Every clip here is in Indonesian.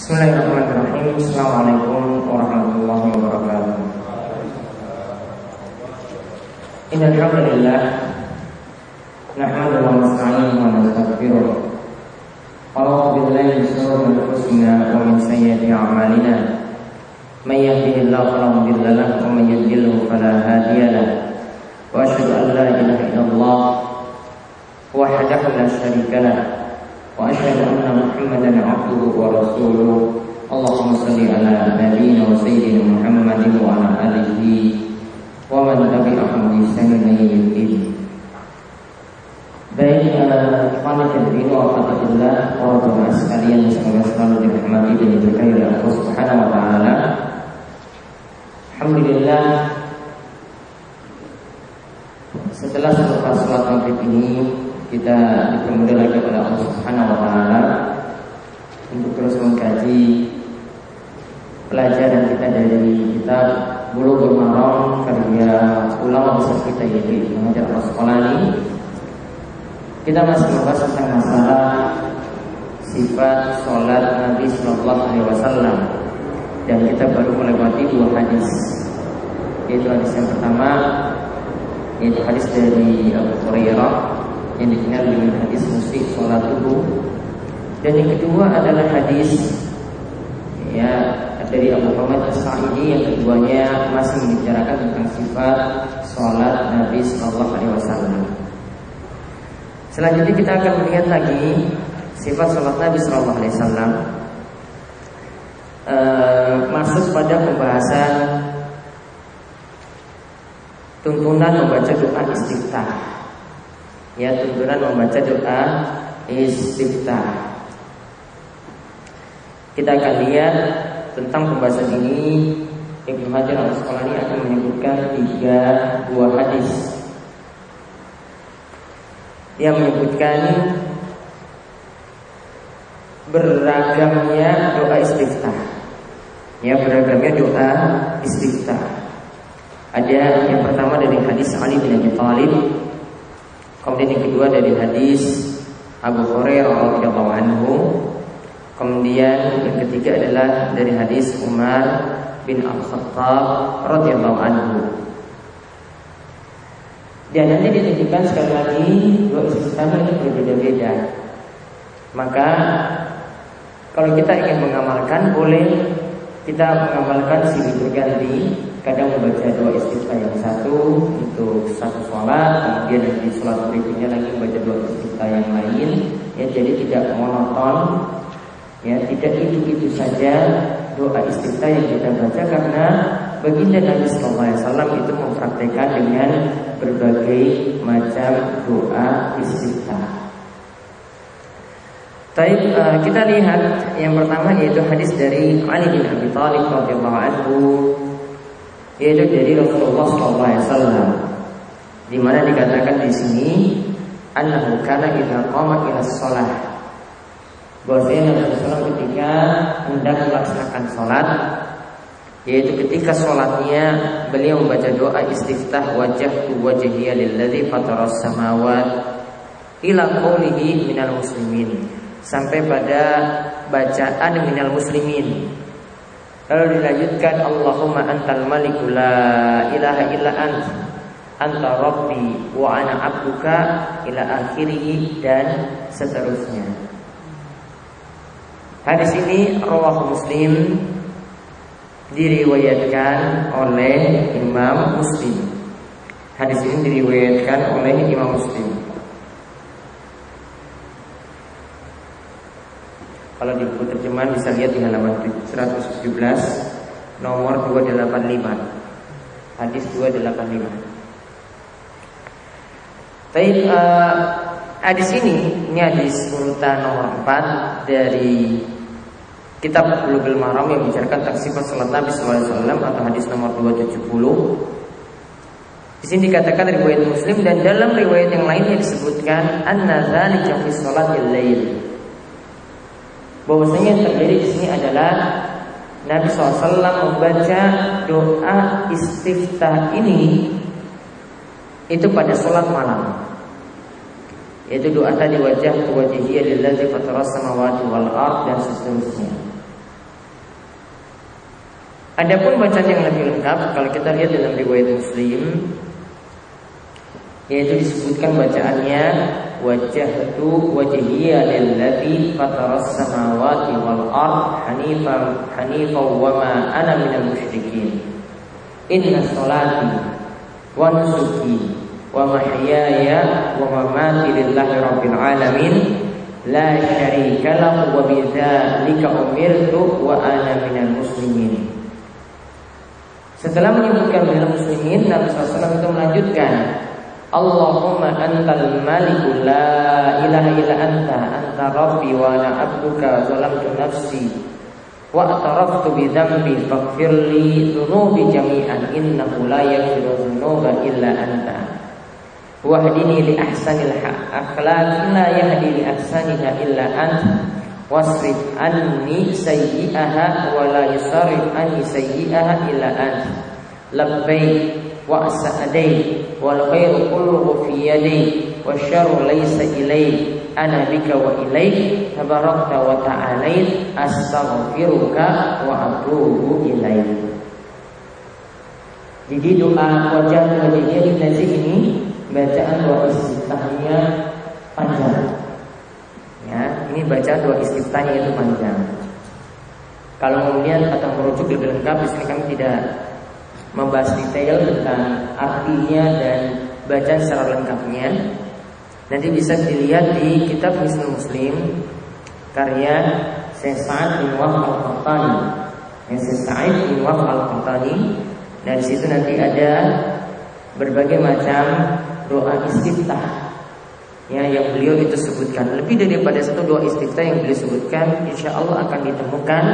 Bismillahirrahmanirrahim. Assalamualaikum warahmatullahi wabarakatuh. Innal hamdalillah nahmaduhu wa nasta'inuhu wa nastaghfiruh. A'udzu billahi min shururi anfusina wa min sayyiati a'malina. May yahdihillahu fala mudilla lahu wa may yudlilhu fala hadiya lahu. Wa asyhadu an la ilaha illallah wahdahu la syarika lahu. Wa asyhadu anna Muhammadan 'abduhu wa rasuluh. Allahumma shalli ala nabiyyina wa sayyidina Muhammadin wa ala alihi wa man tabi'ahum bi ihsan ila yaumil. Baik, ikhwan fillah wa rahmatullah wa barakatuh sekalian, semoga selalu dirahmati dan diberkahi oleh Allah Subhanahu wa taala. Alhamdulillah, setelah selepas salat maghrib ini kita dipermudah lagi oleh Allah Subhanahu wa taala untuk terus mengkaji pelajaran kita dari kitab Bulughul Maram karya ulama besar kita yaitu Ibnu Hajar Al-Asqalani. Kita masih membahas tentang masalah sifat sholat Nabi Sallallahu Alaihi Wasallam dan kita baru melewati dua hadis, yaitu hadis yang pertama yaitu hadis dari Abu Hurairah yang dikenal dengan hadis musik sholat tubuh, dan yang kedua adalah hadis dari Abu Hamid As-Sa'idi yang keduanya masih membicarakan tentang sifat sholat Nabi Sallallahu Alaihi Wasallam. Selanjutnya kita akan melihat lagi sifat sholat Nabi Sallallahu Alaihi Wasallam, masuk pada pembahasan tuntunan membaca doa istiftah. Ya, tuntunan membaca doa istiftah. Kita akan lihat tentang pembahasan ini. Ibnu Hajar Al-Asqalani akan menyebutkan dua hadis yang menyebutkan beragamnya doa istiftah. Ya, beragamnya doa istiftah. Ada yang pertama dari hadis Ali bin Abi Thalib, kemudian yang kedua dari hadis Abu Hurairah radhiyallahu anhu, kemudian yang ketiga adalah dari hadis Umar bin Al-Khattab radhiyallahu anhu. Dan nanti ditunjukkan sekali lagi doa istiftah ini berbeda-beda. Maka kalau kita ingin mengamalkan, boleh kita mengamalkan silih berganti. Kadang membaca doa istiftah yang satu untuk satu sholat, kemudian di sholat berikutnya lagi membaca doa istiftah yang lain. Ya, jadi tidak monoton. Ya, tidak itu saja doa istiftah yang kita baca, karena baginda Nabi Sallallahu Alaihi Wasallam itu mempraktikkan dengan berbagai macam doa istiftah. Baik, kita lihat yang pertama yaitu hadis dari Ali bin Abi Thalib radhiyallahu anhu, yaitu dari Rasulullah Sallallahu Alaihi Wasallam, di mana dikatakan di sini annahu kana idza qama ila shalah, bahwasanya Nabi SAW ketika hendak melaksanakan sholat, yaitu ketika sholatnya beliau membaca doa istiftah wajhtu wajhiya lilladzi fataras samawat ila qoulihi minal muslimin, sampai pada bacaan minal muslimin. Lalu dilanjutkan Allahumma antal maliku la ilaha illa anta rabbi wa ana abduka ila akhirih, dan seterusnya. Hadis ini rawahu Muslim, diriwayatkan oleh Imam Muslim. Hadis ini diriwayatkan oleh Imam Muslim. Kalau di buku terjemahan bisa lihat di halaman 117 nomor 285. Hadis 285. Baik, hadis ini hadis urutan nomor 4 dari kitab Bulughul Maram yang membicarakan tentang sifat salat Nabi sallallahu alaihi wasallam, atau hadis nomor 270. Di sini dikatakan riwayat Muslim, dan dalam riwayat yang lainnya disebutkan anna dzalika fi sholatil lail, bahwasanya yang terjadi di sini adalah Nabi SAW membaca doa istiftah ini itu pada sholat malam, yaitu doa tadi wajhtu wajhiya lilladzi fataras samawati wal ard dan seterusnya. Adapun bacaan yang lebih lengkap kalau kita lihat dalam riwayat Muslim, yaitu disebutkan bacaannya wajjahtu wajhiya lillati fataras samawati wal ard hanifan wa ma ana minal musyrikin. Inna sholati wa nusuki wa mahyaya wa mamati lillahi rabbil alamin la syarika lahu wa bidzalika umirtu wa ana minal muslimin. Setelah menyebutkan minal muslimin, Nabi SAW itu melanjutkan, Allahumma antal maliku la ilaha illa anta rabbi wa ana abduka zalamtu nafsi wa ataraftu bi dhanbi faghfirli dhunubi jami'an innahu la yaghfiru dhunuba illa anta wahdini li ahsanil akhlaq la yahdi li ahsaniha illa anta wasrif anni sayyi'aha wa la yusarrif anni sayyi'aha illa anta labbaik wa sa'adai wal khairu kulluhu fi yadi wasyarru laysa ilayk ana bika wa ilayk tabarakta wa ta'alait astaghfiruka wa atubu ilayk. Jadi doa wajah wajahnya di nazih ini bacaan doa istiftahnya panjang. Ya, ini bacaan doa istiftahnya itu panjang. Kalau kemudian atau merujuk lebih lengkap, di sini kami tidak membahas detail tentang artinya dan bacaan secara lengkapnya. Nanti bisa dilihat di kitab Hisnul Muslim karya Syekh Sa'ad bin Wahab Al-Qahtani. Syekh Sa'ad bin Wahab Al-Qahtani, dan di situ nanti ada berbagai macam doa istiftah ya, yang beliau itu sebutkan. Lebih daripada satu doa istiftah yang beliau sebutkan, insya Allah akan ditemukan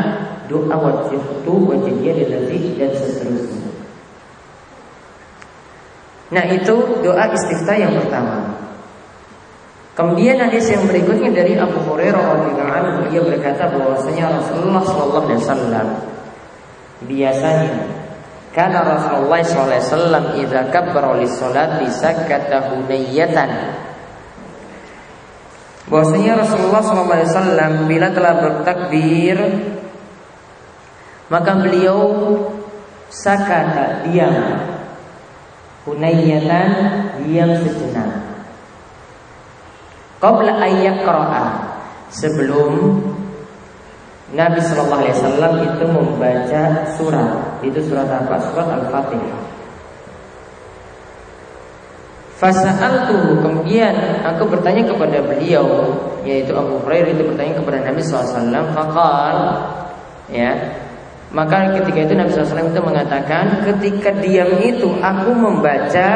doa wajhtu wajhiyya lillazi dan seterusnya. Nah, itu doa istiftah yang pertama. Kemudian hadis yang berikutnya dari Abu Hurairah radhiyallahu anhu, beliau berkata bahwasanya Rasulullah sallallahu alaihi wasallam biasanya kana Rasulullah sallallahu alaihi wasallam idza kabbara lis-sholati sakata hunayyatan. Bahwasanya Rasulullah SAW bila telah bertakbir, maka beliau sakata, diam, hunayyatan, diam sejenak. Qabla ayyaqra'a, sebelum Nabi SAW itu membaca surat. Itu surat apa? Surat Al-Fatihah. Fasa'altuhu, kemudian aku bertanya kepada beliau, yaitu Abu Hurairah itu bertanya kepada Nabi SAW. Faqal, ya, maka ketika itu Nabi SAW itu mengatakan, ketika diam itu aku membaca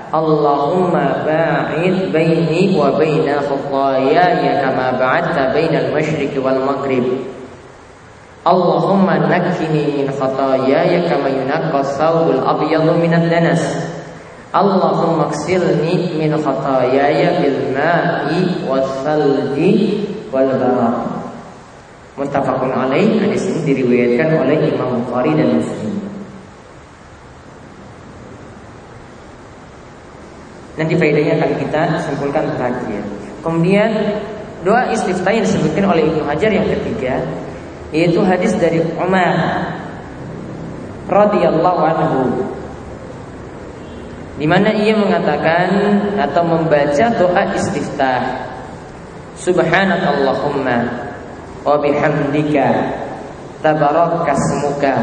Allahumma ba'id baini wa baina khutayaya kama ba'adta bainal masyriqi wal maghrib. Allahumma nakkini min khutayaya kama yunaqqa thawbul abyadu minad danas. Allahumma ksilni min khatayaya bil ma'i was salji wal barad. Muttafaqun alaih. Hadis ini diriwayatkan oleh Imam Bukhari dan Muslim. Nanti faedahnya akan kita simpulkan terakhir. Kemudian doa istiftah yang disebutkan oleh Ibnu Hajar yang ketiga, yaitu hadis dari Umar radhiyallahu anhu, di mana ia mengatakan atau membaca doa istiftah, Subhanakallahumma wa bihamdika tabarakasmuka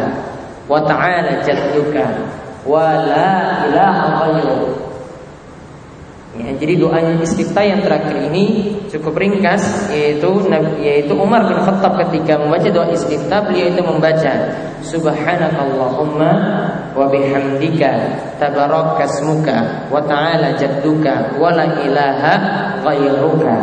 wa ta'ala jadduka wa la ilaha ghairuk. Ya, jadi doanya istiftah yang terakhir ini cukup ringkas, yaitu Umar bin Khattab ketika membaca doa istiftah, beliau itu membaca Subhanakallahumma wa bihamdika tabarakasmuka wa ta'ala jadduka wa la ilaha ghairuka.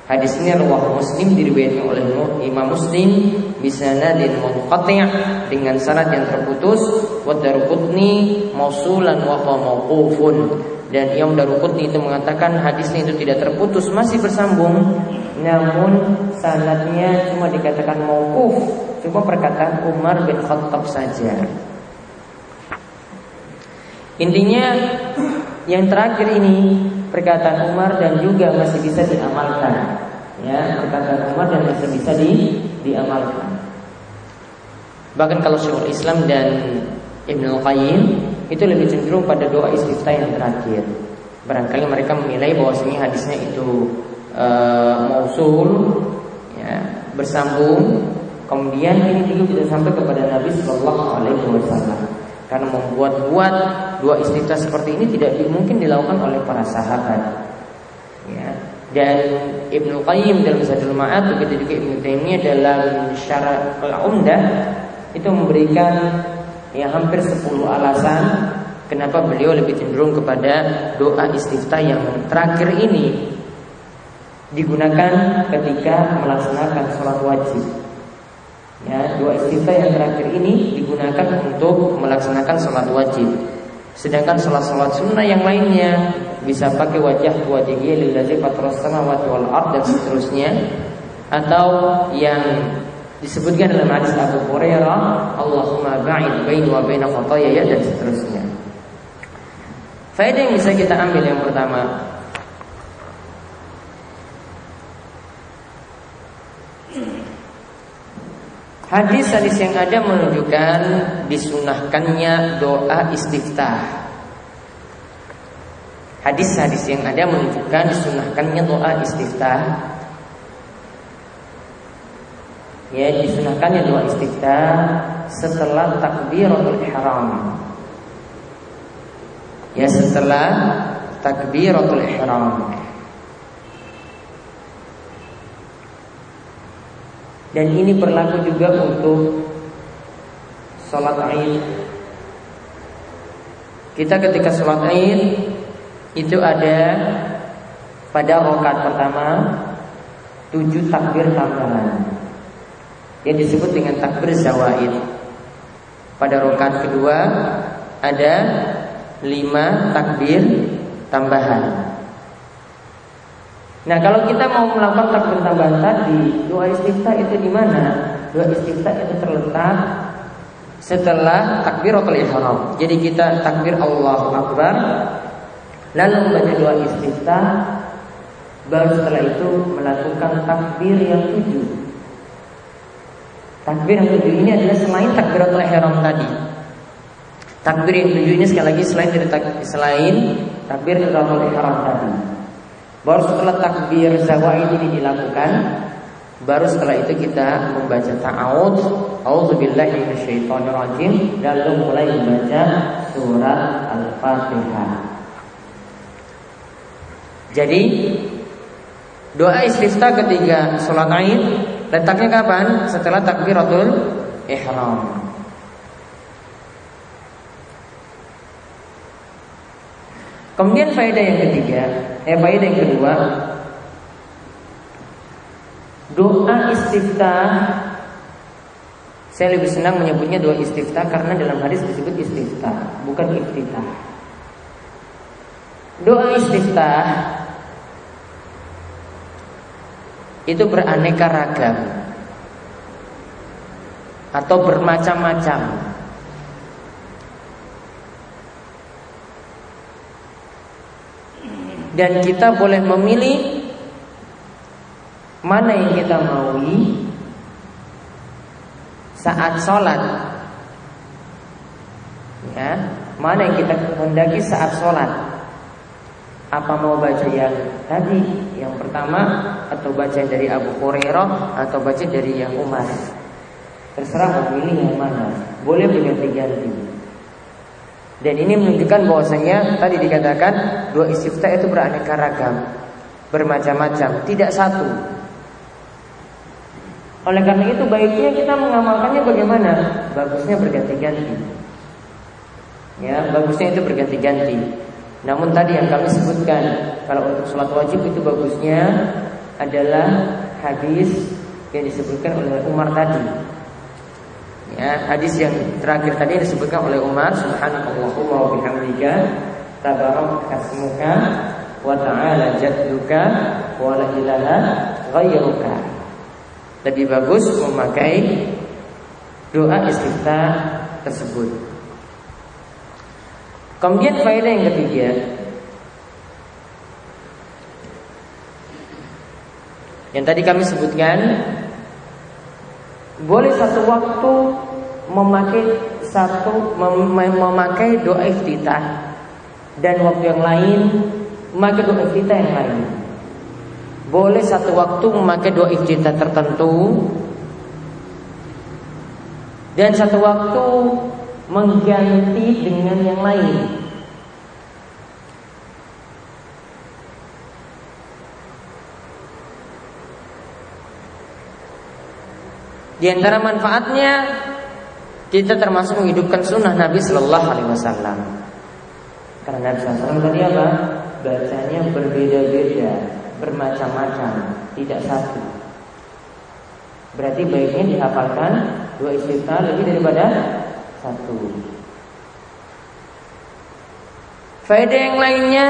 Hadis ini riwayat Muslim, diriwayatkan oleh Imam Muslim bisanadin munqati' dengan sanad yang terputus, wa Daruqutni mausulan wa mauqufun. Dan Imam Daruqutni itu mengatakan hadisnya itu tidak terputus, masih bersambung, namun sanadnya cuma dikatakan mauquf, cuma perkataan Umar bin Khattab saja. Intinya yang terakhir ini perkataan Umar dan juga masih bisa diamalkan. Ya, perkataan Umar dan masih bisa diamalkan. Bahkan kalau Syekhul Islam dan Ibnu Qayyim itu lebih cenderung pada doa istiftah yang terakhir. Barangkali mereka menilai bahwasanya hadisnya itu mausul, ya, bersambung. Kemudian ini juga tidak sampai kepada Nabi Sallallahu Alaihi Wasallam. Karena membuat-buat doa istiftah seperti ini tidak mungkin dilakukan oleh para sahabat. Ya. Dan Ibnu Qayyim dalam Zadul Ma'ad, begitu juga Ibnu Taimiyah dalam Syarah Al-Umdah itu memberikan hampir 10 alasan kenapa beliau lebih cenderung kepada doa istiftah yang terakhir ini digunakan ketika melaksanakan sholat wajib. Ya, doa istiftah yang terakhir ini digunakan untuk melaksanakan sholat wajib. Sedangkan sholat-sholat sunnah yang lainnya bisa pakai wajhiyya lillazi fatras samawati wal ard dan seterusnya. Atau yang disebutkan dalam hadis Abu Hurairah, Allahumma ba'id baini wa baina khataaya dan seterusnya. Faedah yang bisa kita ambil yang pertama, hadis-hadis yang ada menunjukkan disunahkannya doa istiftah. Hadis-hadis yang ada menunjukkan disunahkannya doa istiftah. Ya, disunahkannya doa istiftah setelah takbiratul ihram. Ya, setelah takbiratul ihram. Dan ini berlaku juga untuk sholat Id. Kita ketika sholat Id itu ada pada rakaat pertama 7 takbir tambahan yang disebut dengan takbir zawaid. Pada rakaat kedua ada 5 takbir tambahan. Nah, kalau kita mau melakukan takbir tambahan tadi, doa istiftah itu di mana? Doa istiftah itu terletak setelah takbiratul ihram. Jadi kita takbir Allahu Akbar, lalu membaca doa istiftah, baru setelah itu melakukan takbir yang 7. Takbir yang 7 ini adalah selain takbiratul ihram tadi. Takbir yang 7 ini sekali lagi selain takbiratul ihram tadi. Baru setelah takbir zawaid ini dilakukan, baru setelah itu kita membaca ta'awudz, a'udzubillahi minasyaitonirrajim, lalu mulai membaca surat Al-Fatihah. Jadi doa istiftah ketika sholat Id letaknya kapan? Setelah takbiratul ihram. Kemudian faedah yang kedua, doa istiftah. Saya lebih senang menyebutnya doa istiftah karena dalam hadis disebut istiftah, bukan iftitah. Doa istiftah itu beraneka ragam atau bermacam-macam. Dan kita boleh memilih mana yang kita maui saat sholat, ya, mana yang kita hendaki saat sholat. Apa mau baca yang tadi, yang pertama, atau baca dari Abu Hurairah, atau baca dari yang Umar. Terserah memilih yang mana. Boleh berganti-ganti. Dan ini menunjukkan bahwasanya tadi dikatakan doa istiftah itu beraneka ragam, bermacam-macam, tidak satu. Oleh karena itu baiknya kita mengamalkannya bagaimana? Bagusnya berganti-ganti. Ya, bagusnya itu berganti-ganti. Namun tadi yang kami sebutkan, kalau untuk sholat wajib itu bagusnya adalah hadis yang disebutkan oleh Umar tadi. Ya, hadis yang terakhir tadi disebutkan oleh Umar, subhanakallahumma wa bihamdika tabarakasmuka wa ta'ala jadduka wa la ilaha ghairuka. Lebih bagus memakai doa istiftah tersebut. Kemudian faedah yang ketiga, yang tadi kami sebutkan, boleh satu waktu memakai doa iftitah, dan waktu yang lain memakai doa iftitah yang lain. Boleh satu waktu memakai doa iftitah tertentu, dan satu waktu mengganti dengan yang lain. Di antara manfaatnya, kita termasuk menghidupkan sunnah Nabi Sallallahu Alaihi Wasallam. Karena Nabi SAW tadi apa? Bacanya berbeda-beda, bermacam-macam, tidak satu. Berarti baiknya dihafalkan dua istiftah lebih daripada satu. Faedah yang lainnya,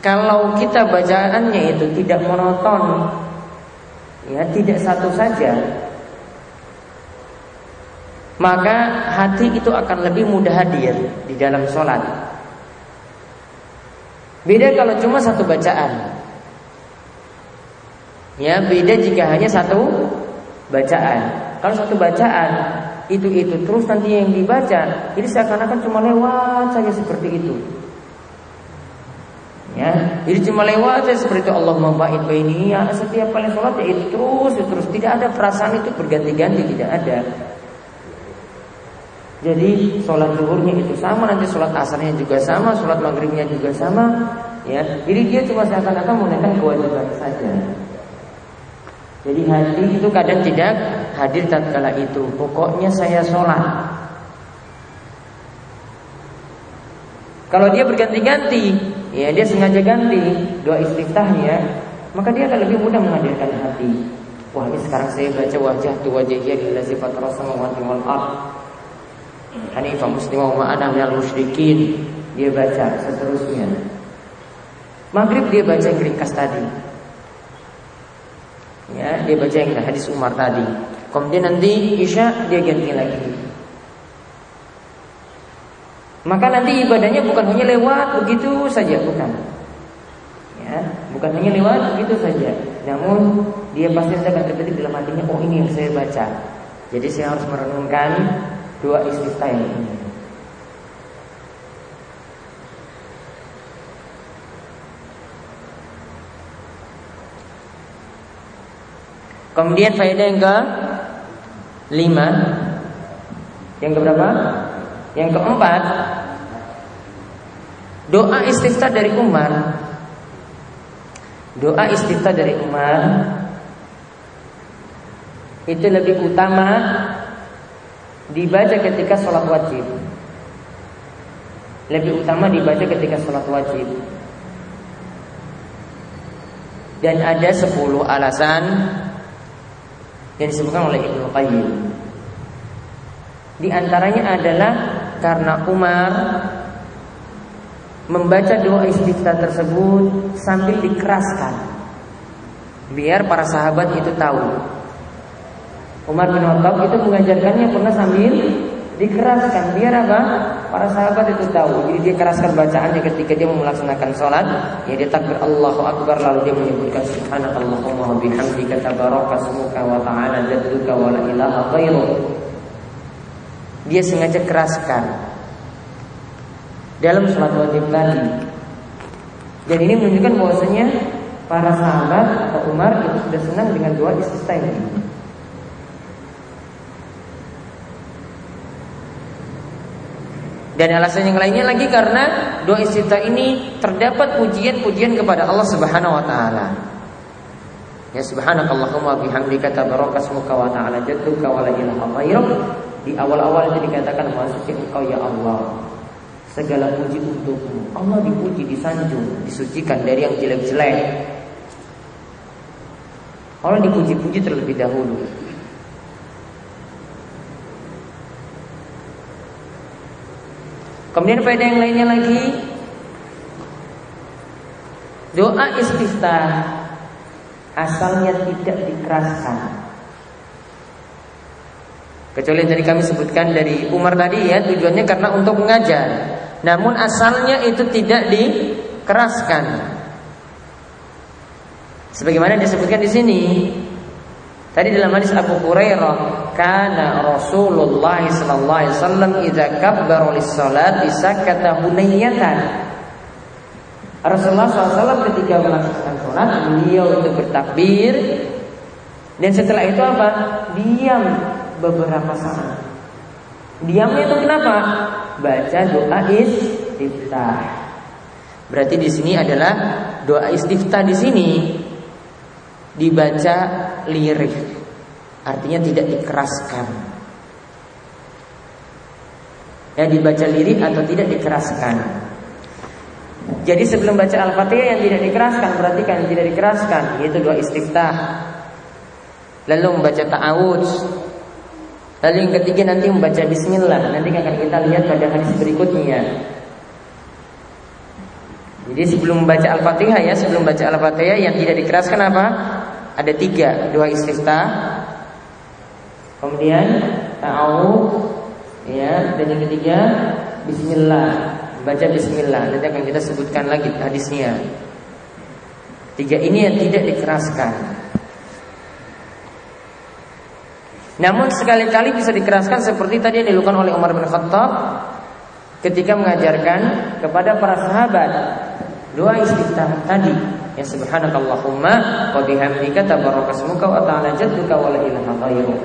kalau kita bacaannya itu tidak monoton, ya tidak satu saja, maka hati itu akan lebih mudah hadir di dalam sholat. Beda kalau cuma satu bacaan. Ya, beda jika hanya satu bacaan. Kalau satu bacaan itu terus nanti yang dibaca, jadi seakan-akan cuma lewat saja seperti itu. Ya, jadi cuma lewat saja seperti itu. Allahumma ba'id baini, ya, setiap kali sholat ya itu terus, tidak ada perasaan itu berganti-ganti, tidak ada. Jadi sholat zuhurnya itu sama, nanti sholat asarnya juga sama, sholat maghribnya juga sama, ya. Jadi dia cuma seakan-akan menunaikan kewajiban saja. Jadi hati itu kadang tidak hadir tatkala itu. Pokoknya saya sholat. Kalau dia berganti-ganti, ya dia sengaja ganti doa istiftahnya, maka dia akan lebih mudah menghadirkan hati. Wah, ini sekarang saya baca wajah tu wajhiyya lillazi fatara samawati wal ardh Hanifah muslimah wa ana minal musyrikin. Dia baca seterusnya. Maghrib dia baca yang ringkas tadi, ya, dia baca yang hadis Umar tadi. Kemudian nanti Isya dia ganti lagi. Maka nanti ibadahnya bukan hanya lewat begitu saja, bukan. Ya, bukan hanya lewat begitu saja. Namun dia pasti akan terbetik dalam hatinya, oh ini yang saya baca. Jadi saya harus merenungkan doa istiftah ini. Kemudian faedah yang ke-5, yang keberapa? Yang keempat, doa istiftah dari Umar. Doa istiftah dari Umar itu lebih utama dibaca ketika sholat wajib. Lebih utama dibaca ketika sholat wajib. Dan ada 10 alasan yang disebutkan oleh Ibnu Qayyim. Di antaranya adalah karena Umar membaca doa istiftah tersebut sambil dikeraskan, biar para sahabat itu tahu. Umar bin Khattab itu mengajarkannya pernah sambil dikeraskan, biar apa? Para sahabat itu tahu. Jadi dia keraskan bacaannya ketika dia melaksanakan sholat. Ya, dia takbir Allahu Akbar, lalu dia menyebutkan subhanakallahumma wa bihamdika tabaraka ismuka wa ta'ala jadduka wa la ilaha ghairuk. Dia sengaja keraskan dalam sholat wajib tadi. Dan ini menunjukkan bahwasanya para sahabat atau Umar itu sudah senang dengan doa istiftah ini. Dan alasan yang lainnya lagi karena doa istiftah ini terdapat pujian-pujian kepada Allah Subhanahu wa taala. Ya, subhanakallahumma bihamdika tabaraka ismuka wa ta'ala jadduka wa la ilaha ghairuk. Di awal-awal itu dikatakan maksudnya engkau ya Allah, segala puji untukmu. Allah dipuji, disanjung, disucikan dari yang jelek-jelek. Allah dipuji-puji terlebih dahulu. Kemudian faedah yang lainnya lagi, doa istiftah asalnya tidak dikeraskan. Kecuali yang tadi kami sebutkan dari Umar tadi, ya, tujuannya karena untuk mengajar. Namun asalnya itu tidak dikeraskan. Sebagaimana disebutkan di sini, Tadi dalam hadis Abu Hurairah, kana Rasulullah sallallahu alaihi wasallam idza kabbara lis-salati sakata hunayyatan. Rasulullah SAW ketika melaksanakan sholat, beliau itu bertakbir, dan setelah itu apa? Diam beberapa saat. Diamnya itu kenapa? Baca doa istiftah. Berarti di sini adalah doa istiftah di sini dibaca lirik, artinya tidak dikeraskan. Ya, dibaca lirik atau tidak dikeraskan. Jadi sebelum baca Al-Fatihah yang tidak dikeraskan, perhatikan yang tidak dikeraskan, yaitu doa istiftah. Lalu membaca ta'awudz. Lalu yang ketiga nanti membaca bismillah. Nanti akan kita lihat pada hadis berikutnya. Jadi sebelum membaca Al-Fatihah ya, sebelum baca Al-Fatihah yang tidak dikeraskan apa? Ada 3, doa istiftah, kemudian ta'awudz, ya, dan yang ketiga bismillah. Baca bismillah. Nanti akan kita sebutkan lagi hadisnya. 3 ini yang tidak dikeraskan. Namun sekali-kali bisa dikeraskan seperti tadi yang dilakukan oleh Umar bin Khattab ketika mengajarkan kepada para sahabat doa istiftah tadi, ya subhanakallahumma wa bihamdika tabarakasmuka wa ta'ala jadduka wa la ilaha ghairuk.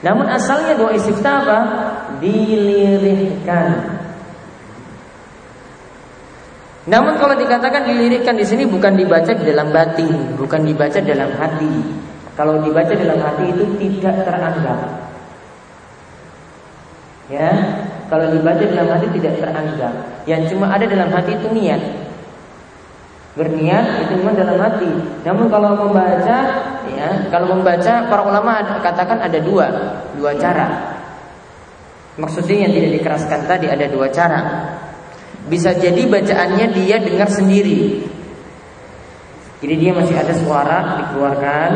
Namun asalnya doa istiftah apa? Dilirikkan. Namun kalau dikatakan dilirikkan di sini bukan dibaca di dalam batin, bukan dibaca dalam hati. Kalau dibaca dalam hati itu tidak teranggap. Ya, kalau dibaca dalam hati tidak teranggap. Yang cuma ada dalam hati itu niat. Berniat itu memang dalam hati. Namun kalau membaca, ya, kalau membaca para ulama katakan ada dua cara. Maksudnya yang tidak dikeraskan tadi ada 2 cara. Bisa jadi bacaannya dia dengar sendiri. Jadi dia masih ada suara dikeluarkan,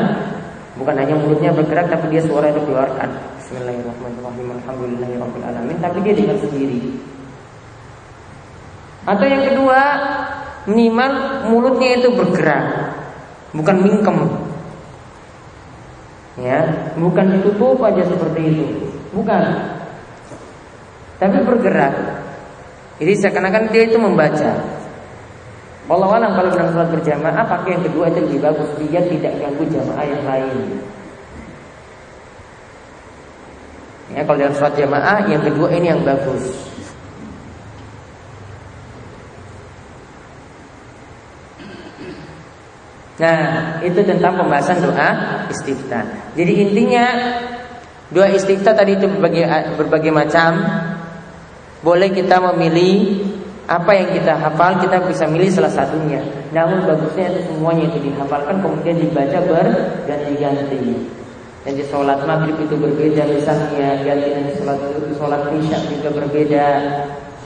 bukan hanya mulutnya bergerak tapi dia suara dikeluarkan. Bismillahirrahmanirrahim. Alhamdulillahirabbil alamin, tapi dia dengar sendiri. Atau yang kedua, minimal mulutnya itu bergerak, bukan mingkem. Ya, bukan ditutup aja seperti itu. Bukan. Tapi bergerak. Jadi seakan-akan dia itu membaca. Wallahu a'lam kalau dalam salat berjamaah pakai yang kedua itu lebih bagus, biar tidak ganggu jamaah yang lain. Ya, kalau dalam salat jamaah yang kedua ini yang bagus. Nah, itu tentang pembahasan doa istiftah. Jadi intinya doa istiftah tadi itu berbagai macam. Boleh kita memilih apa yang kita hafal, kita bisa milih salah satunya. Namun bagusnya itu semuanya itu dihafalkan kemudian dibaca berganti-ganti. Jadi sholat maghrib itu berbeda misalnya, ganti nanti sholat isya juga berbeda.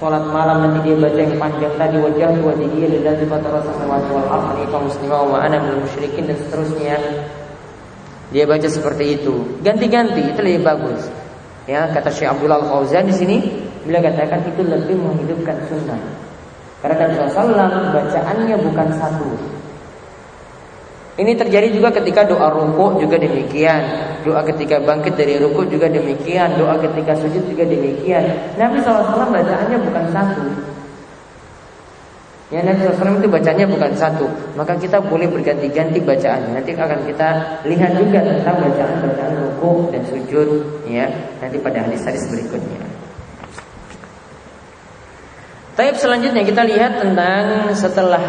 Sholat malam nanti dia baca yang panjang tadi, wajah wajhihi lillazi fatara samawati wal ardi fa muslima wa ana minal musyrikin dan seterusnya. Dia baca seperti itu, ganti-ganti, itu lebih bagus. Ya, kata Syekh Abdullah Al-Fauzan di sini, beliau katakan itu lebih menghidupkan sunnah. Karena Nabi SAW bacaannya bukan satu. Ini terjadi juga ketika doa rukuk juga demikian, doa ketika bangkit dari rukuk juga demikian, doa ketika sujud juga demikian. Nabi SAW bacaannya bukan satu. Ya, Nabi SAW itu bacanya bukan satu. Maka kita boleh berganti-ganti bacaannya. Nanti akan kita lihat juga tentang bacaan-bacaan rukuk dan sujud, ya, nanti pada hadis-hadis berikutnya. Taib selanjutnya kita lihat tentang setelah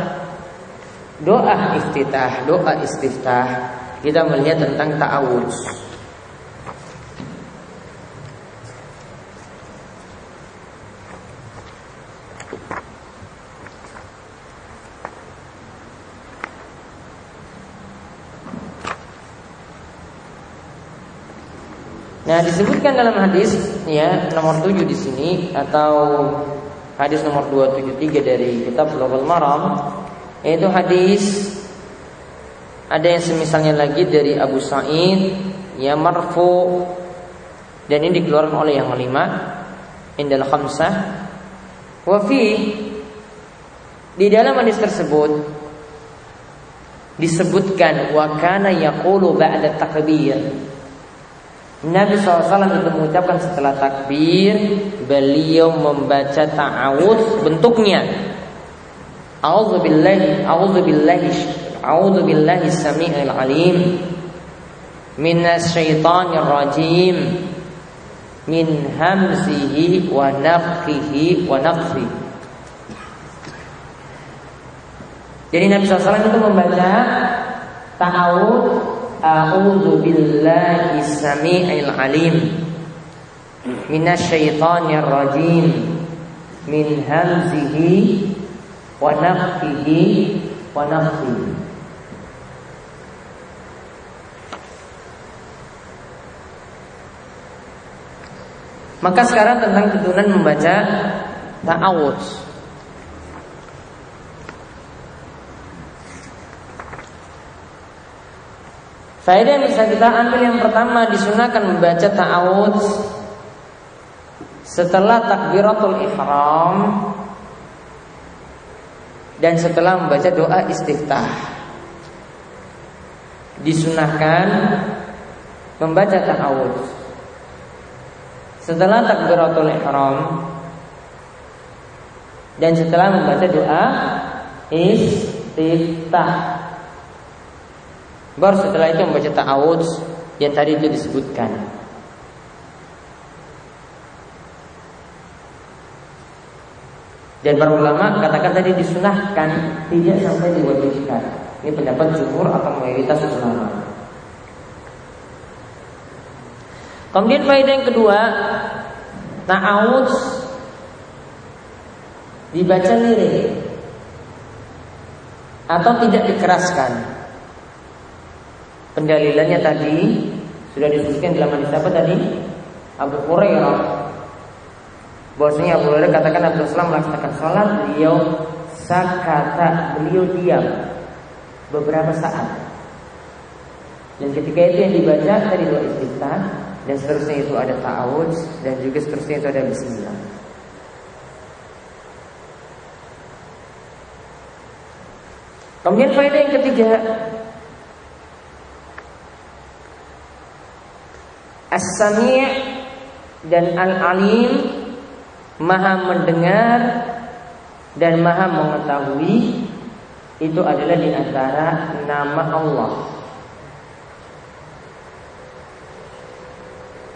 doa istiftah, kita melihat tentang ta'awudz. Nah, disebutkan dalam hadis ya nomor 7 di sini atau hadis nomor 273 dari kitab Bulughul Maram, yaitu hadis ada yang semisalnya lagi dari Abu Sa'id ya marfu, dan ini dikeluarkan oleh yang kelima indal khamsah. Wa fi, di dalam hadis tersebut disebutkan wa kana yaqulu ba'da takbir. Nabi SAW itu mengucapkan setelah takbir, beliau membaca ta'awudz, bentuknya a'udzubillahi samii'il alim minasyaitonir rajim min hamzihi wa nafthihi wa nafthihi. Jadi Nabi SAW itu membaca ta'awudz, a'udzubillahi samii'il alim minasyaitonir rajim min hamzihi wa nafthihi wa nafthihi. Maka sekarang tentang tuntunan membaca ta'awudz. Faedah yang bisa kita ambil yang pertama, disunahkan membaca ta'awudz setelah takbiratul ihram dan setelah membaca doa istiftah. Disunahkan membaca ta'awudz setelah takbiratul ihram dan setelah membaca doa istiftah. Baru setelah itu membaca ta'awudz yang tadi itu disebutkan. Dan para ulama katakan tadi disunahkan, tidak sampai diwajibkan. Ini pendapat jumhur atau mayoritas ulama. Kemudian faedah yang kedua, ta'awudz dibaca lirik atau tidak dikeraskan. Pendalilannya tadi sudah disebutkan dalam hadis apa tadi? Abu Hurairah. Bahwasanya Abu Hurairah katakan Nabi SAW melaksanakan salat, beliau sakata, beliau diam beberapa saat. Dan ketika itu yang dibaca tadi doa istiftah, dan seterusnya itu ada ta'awudz, dan juga seterusnya itu ada bismillah. Kemudian faedah yang ketiga, As-Sami' dan Al-Alim, Maha mendengar dan Maha mengetahui, itu adalah di antara nama Allah.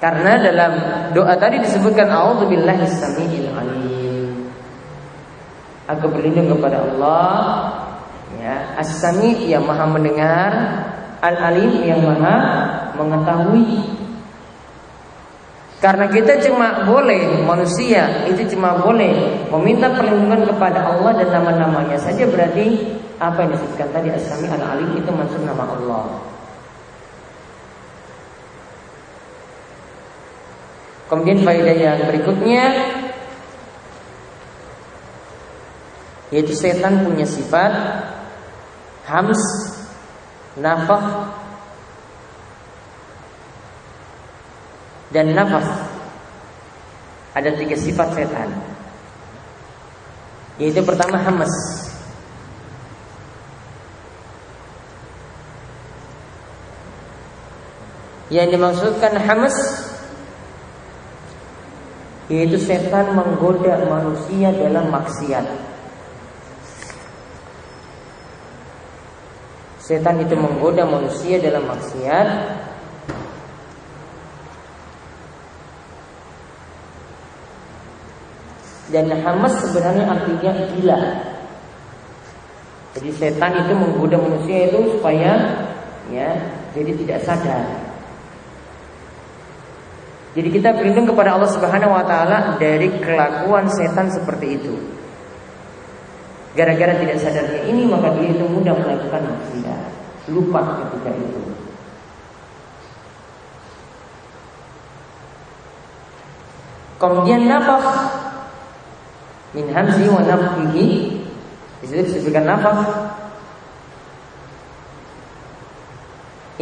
Karena dalam doa tadi disebutkan a'udzubillahi samii'il alim. Aku berlindung kepada Allah, ya, As-Sami' yang Maha mendengar, Al-Alim yang Maha mengetahui. Karena kita cuma boleh, manusia itu cuma boleh meminta perlindungan kepada Allah dan nama-namanya saja, berarti apa yang disebutkan tadi As-Sami' Al-Alim itu maksud nama Allah. Kemudian faedah yang berikutnya, yaitu setan punya sifat hams, nafakh dan nafas. Ada 3 sifat setan. Yaitu pertama hamas. Yang dimaksudkan hamas, yaitu setan menggoda manusia dalam maksiat. Setan itu menggoda manusia dalam maksiat. Dan hamas sebenarnya artinya gila. Jadi setan itu menggoda manusia itu supaya jadi tidak sadar. Jadi kita berlindung kepada Allah Subhanahu wa taala dari kelakuan setan seperti itu. Gara-gara tidak sadarnya ini, maka dia itu mudah melakukan maksiat, lupa ketika itu. Kemudian nafas min hamzi wa nafthihi, disebutkan nafas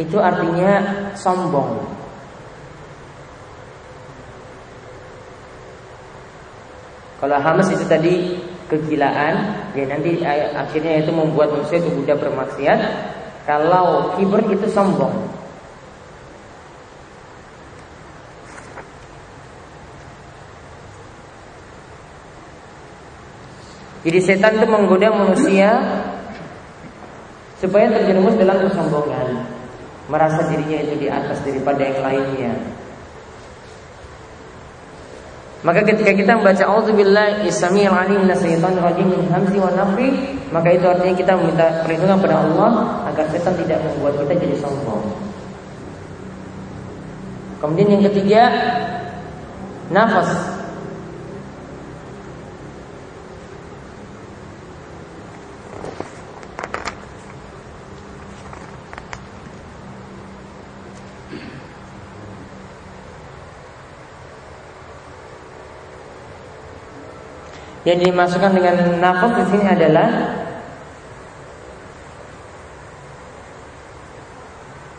itu artinya sombong. Kalau hamas itu tadi kegilaan, ya nanti akhirnya itu membuat manusia itu mudah bermaksiat. kalau kibr itu sombong. Jadi setan itu menggoda manusia supaya terjerumus dalam kesombongan, merasa dirinya itu di atas daripada yang lainnya. Maka ketika kita membaca auzubillahi samiil alim minasyaitonir rajim min hamzi wa nafthi, maka itu artinya kita meminta perlindungan pada Allah agar setan tidak membuat kita jadi sombong. Kemudian yang ketiga, nafas. Yang dimasukkan dengan nafas di sini adalah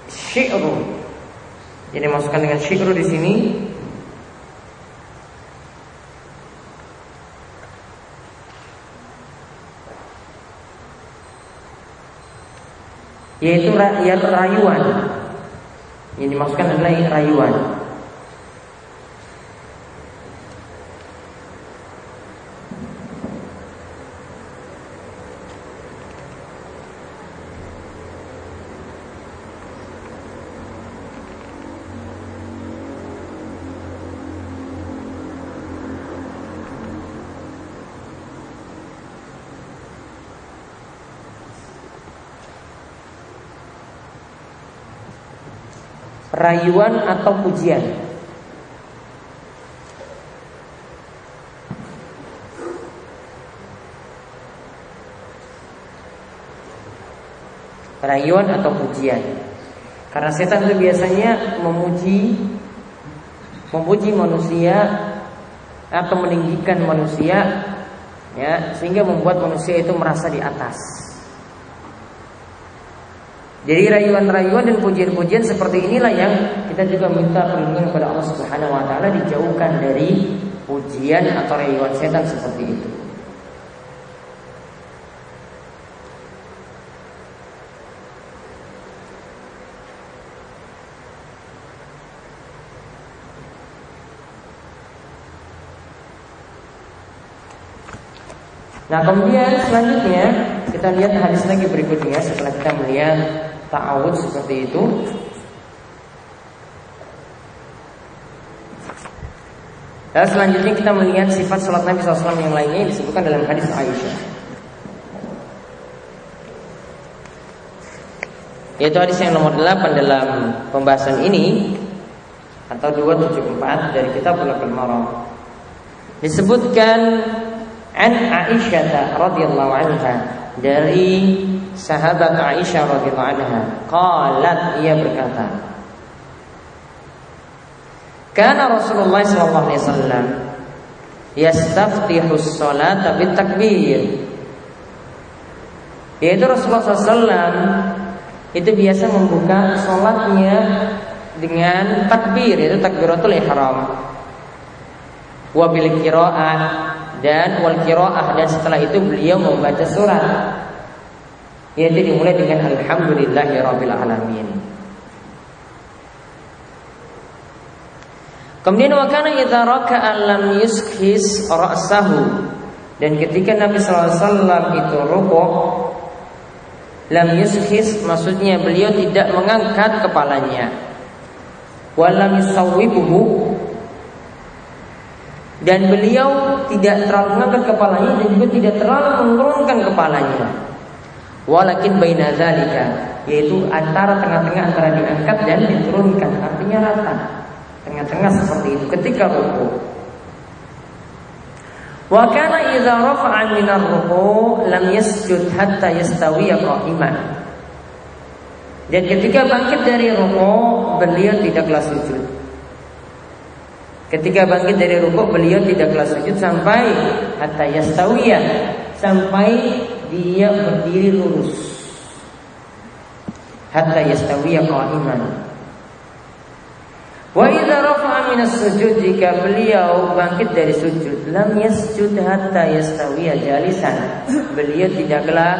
syi'ru. Jadi dimasukkan dengan syi'ru di sini yaitu rayuan. Yang dimasukkan adalah rayuan. Rayuan atau pujian. Rayuan atau pujian. Karena setan itu biasanya memuji manusia atau meninggikan manusia, ya, sehingga membuat manusia itu merasa di atas. Jadi rayuan-rayuan dan pujian-pujian seperti inilah yang kita juga minta perlindungan kepada Allah Subhanahu wa taala, dijauhkan dari pujian atau rayuan setan seperti itu. Nah, kemudian selanjutnya kita lihat hadis lagi berikutnya setelah kita melihat ta'awud seperti itu. Dan selanjutnya kita melihat sifat salat Nabi SAW yang lainnya yang disebutkan dalam hadis Aisyah. Yaitu hadis yang nomor 8 dalam pembahasan ini, atau 274 dari kitab Bulughul Maram. Disebutkan an Aisyah radhiyallahu anha, dari sahabat Aisyah radhiyallahu anha, qalat, ia berkata, kana Rasulullah sallallahu alaihi wasallam yastaftihu as-salata bitakbir. Yaitu Rasulullah SAW itu biasa membuka salatnya dengan takbir, yaitu takbiratul ihram, wa bil qiraah, dan wal qiraah, dan setelah itu beliau membaca surat, yaitu dimulai dengan alhamdulillahirabbil alamin. Kemudian wa kana idza raka'a lam yushis ra'sahu, dan ketika Nabi sallallahu alaihi wasallam itu rukuk, lam yushis maksudnya beliau tidak mengangkat kepalanya, wa lam yusawwibuhu, dan beliau tidak terlalu mengangkat kepalanya dan juga tidak terlalu menurunkan kepalanya. Walakin baina dzalika, yaitu antara tengah-tengah antara diangkat dan diturunkan, artinya rata, tengah-tengah seperti itu ketika rukuk. Wa kana idza rafa'a min ar-ruku' lam yasjud hatta yastawiya qa'iman. Dan ketika bangkit dari rukuk, beliau tidaklah sujud. Ketika bangkit dari rukuk, beliau tidaklah sujud sampai hatta yastawiya, sampai dia berdiri lurus. Hatta yastawiya qa'iman. Wa idza rafa'a minas sujud, jika beliau bangkit dari sujud, lam yasjud hatta yastawiya jalisan. Beliau tidaklah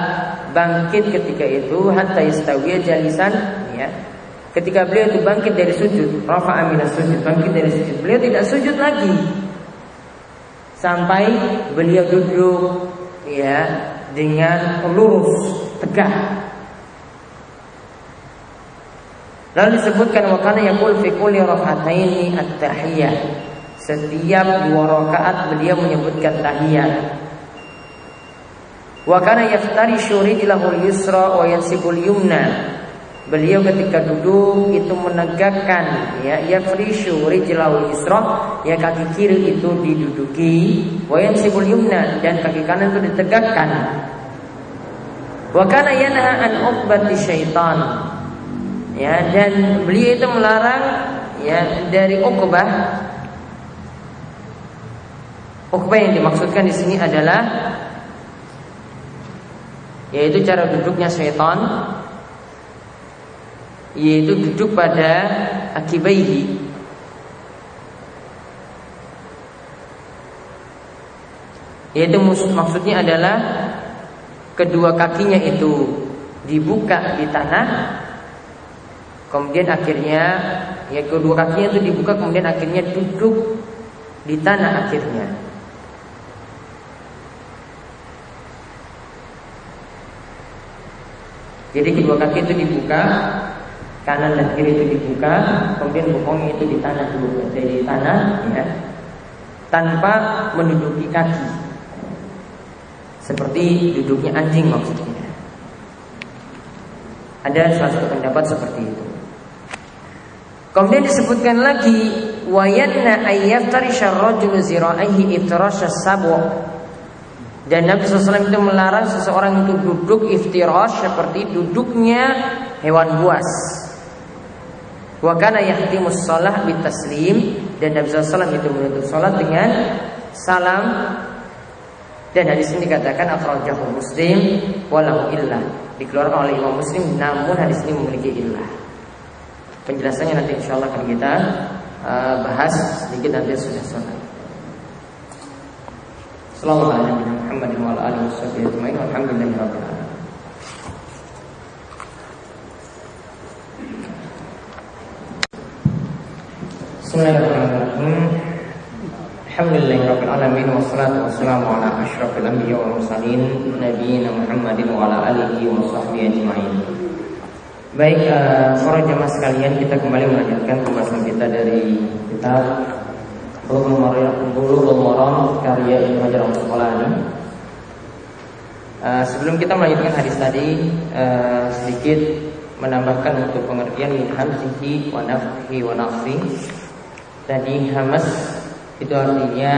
bangkit ketika itu hatta yastawiya jalisan, ya. Ketika beliau itu bangkit dari sujud, rafa'a minas sujud, bangkit dari sujud, beliau tidak sujud lagi sampai beliau duduk, ya, dengan lurus, tegak. Lalu disebutkan wa kana yaqul fi kulli rak'ataini at-tahiyyah. Setiap 2 rakaat beliau menyebutkan tahiyat. Wa kana yaftarishu rijlahu al-yusra wa yansibul yumna. Beliau ketika duduk itu menegakkan, ya, yafrishu rijlahu al-yusra, ya, kaki kiri itu diduduki, wa yansibul yumna, dan kaki kanan itu ditegakkan. Wa kana yanha an uqbati syaitan. Ya, dan beliau itu melarang, ya, dari uqbah. Uqbah yang dimaksudkan di sini adalah yaitu cara duduknya syaitan, yaitu duduk pada akibaihi. Yaitu maksudnya adalah kedua kakinya itu dibuka di tanah. Kemudian akhirnya, ya, kedua kakinya itu dibuka, kemudian akhirnya duduk di tanah akhirnya. Jadi kedua kaki itu dibuka, kanan dan kiri itu dibuka, kemudian bokongnya itu di tanah dulu, jadi di tanah, ya, tanpa menduduki kaki, seperti duduknya anjing maksudnya. Ada salah satu pendapat seperti itu. Kemudian disebutkan lagi wa yanna ayyaftarisha ar-rajulu zira'aihi iftirasha as-sabu'. Dan Nabi SAW itu melarang seseorang itu duduk iftirash seperti duduknya hewan buas. Wa kana yahtimus shalah bitaslim, dan Nabi SAW itu menutup salat dengan salam. Dan hadis ini dikatakan akhrajahu Muslim walahu illah, dikeluarkan oleh Imam Muslim, namun hadis ini memiliki illah. Penjelasannya nanti insyaallah akan kita bahas sedikit nanti sudah selesai. Sallallahu alaihi Muhammad wa ala alihi wasallam. Alhamdulillahirabbil alamin. Bismillahirrahmanirrahim. Alhamdulillahirabbil alamin wassalatu wassalamu ala asyrafil anbiya wal mursalin nabiyina Muhammadin wa ala alihi wa sahbihi ajmain. Baik, para jemaah sekalian, kita kembali melanjutkan pembahasan kita dari kitab Bulughul Maram karya Ibnu Hajar Al-Asqalani. Sebelum kita melanjutkan hadis tadi, sedikit menambahkan untuk pengertian min hamzihi wa nafhi wa nafsi. Tadi hamas itu artinya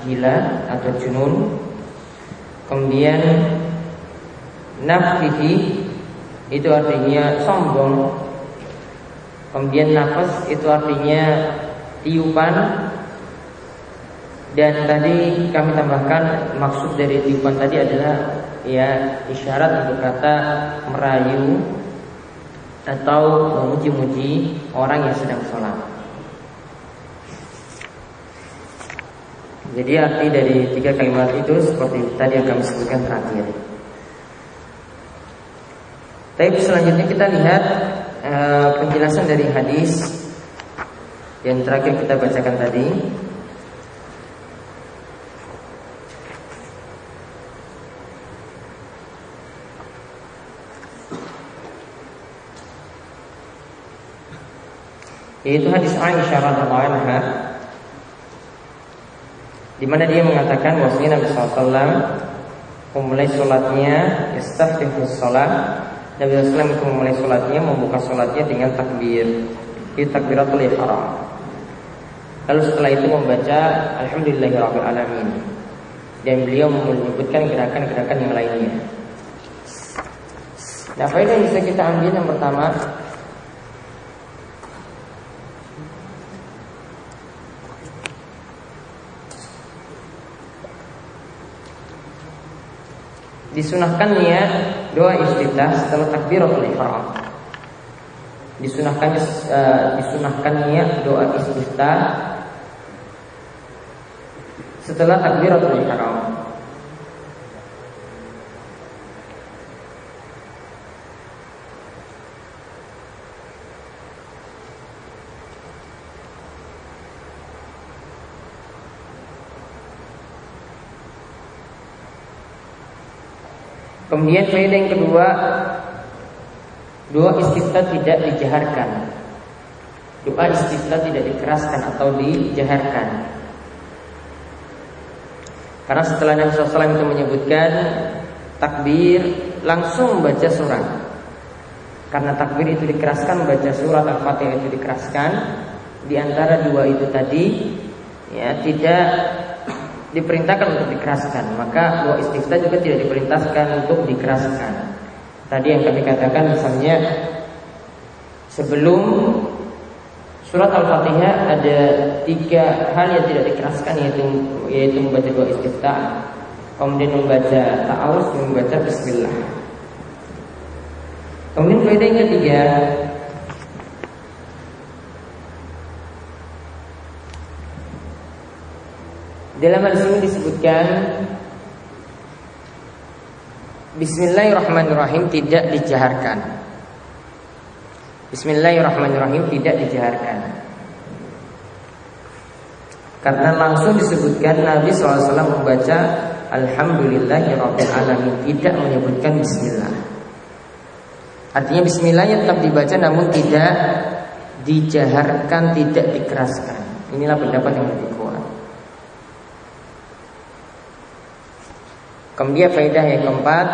gila atau junun. Kemudian nafhihi itu artinya sombong. Kemudian nafas itu artinya tiupan. Dan tadi kami tambahkan maksud dari tiupan tadi adalah, ya, isyarat untuk kata merayu atau memuji-muji orang yang sedang sholat. Jadi arti dari 3 kalimat itu seperti tadi yang kami sebutkan terakhir. Tapi selanjutnya kita lihat penjelasan dari hadis yang terakhir kita bacakan tadi. Yaitu hadis Aisyah radhiyallahu anha, di mana dia mengatakan bahwasanya Nabi SAW memulai sholatnya yastaftihus sholat. Nabi SAW itu memulai sholatnya, membuka sholatnya dengan takbir, takbiratul ihram. Lalu setelah itu membaca Alhamdulillahirabbil alamin, dan beliau menyebutkan gerakan-gerakan yang lainnya. Nah, faedah yang bisa kita ambil yang pertama, disunahkannya doa istiftah setelah takbiratul ihram. disunahkannya doa istiftah setelah takbiratul ihram. Kemudian faedah yang kedua, doa istiftah tidak dijaharkan. Doa istiftah tidak dikeraskan atau dijaharkan. Karena setelah Nabi SAW itu menyebutkan takbir langsung baca surat. Karena takbir itu dikeraskan, baca surat Al-Fatihah itu dikeraskan. Di antara dua itu tadi ya tidak diperintahkan untuk dikeraskan, maka doa istiftah juga tidak diperintahkan untuk dikeraskan. Tadi yang kami katakan misalnya sebelum surat Al-Fatihah ada 3 hal yang tidak dikeraskan, yaitu membaca doa istiftah, kemudian membaca ta'awuz, dan membaca bismillah. Kemudian faedah yang ketiga, dalam hadis ini disebutkan Bismillahirrahmanirrahim tidak dijaharkan. Bismillahirrahmanirrahim tidak dijaharkan. Karena langsung disebutkan Nabi SAW membaca Alhamdulillahirabbil alamin, tidak menyebutkan Bismillah. Artinya Bismillahnya tetap dibaca namun tidak dijaharkan, tidak dikeraskan. Inilah pendapat yang lebih kuat. Kemudian faedah yang keempat,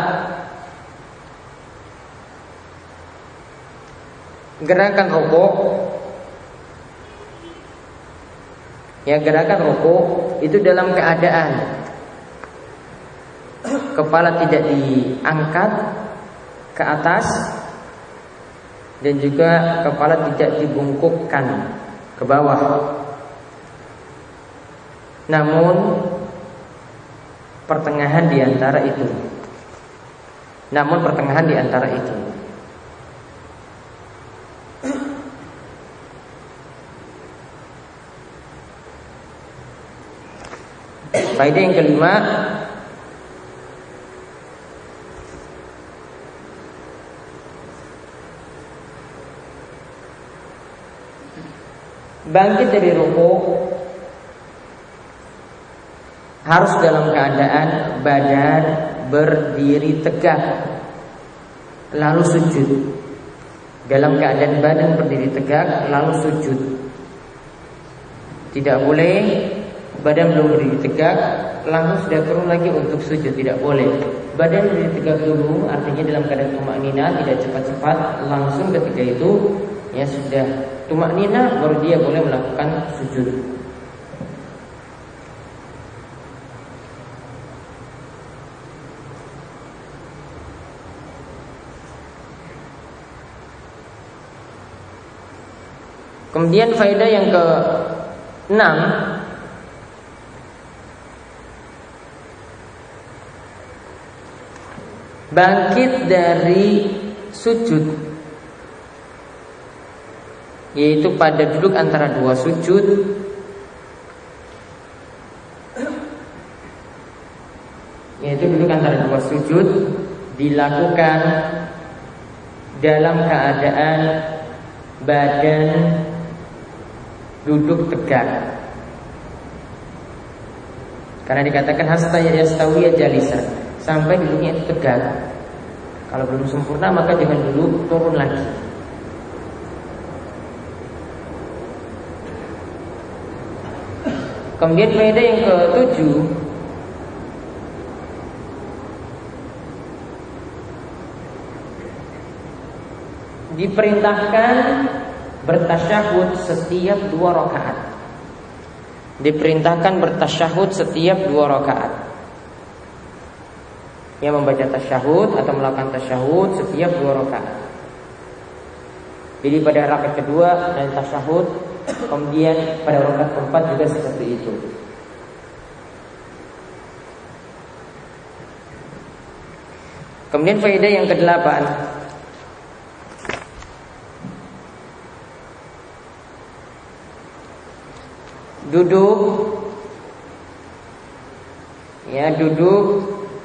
gerakan rukuk. Ya, gerakan rukuk itu dalam keadaan kepala tidak diangkat ke atas dan juga kepala tidak dibungkukkan ke bawah. Namun pertengahan di antara itu. Faedah yang kelima, bangkit dari rukuk harus dalam keadaan badan berdiri tegak lalu sujud. Dalam keadaan badan berdiri tegak lalu sujud. Tidak boleh badan belum berdiri tegak langsung sudah turun lagi untuk sujud, tidak boleh. Badan berdiri tegak dulu, artinya dalam keadaan tumakninah, tidak cepat-cepat, langsung ketika itu ya sudah tumakninah baru dia boleh melakukan sujud. Kemudian faedah yang ke-6, bangkit dari sujud, yaitu pada duduk antara dua sujud, dilakukan dalam keadaan badan duduk tegak. Karena dikatakan hasta yastawiya jalisan, sampai duduknya itu tegak. Kalau belum sempurna maka jangan dulu turun lagi. Kemudian faedah yang ke-7, diperintahkan bertasyahud setiap 2 rakaat. Diperintahkan bertasyahud setiap 2 rakaat. Yang membaca tasyahud atau melakukan tasyahud setiap 2 rakaat. Jadi pada rakaat kedua dan tasyahud, kemudian pada rakaat keempat juga seperti itu. Kemudian faedah yang ke-8, duduk, ya, duduk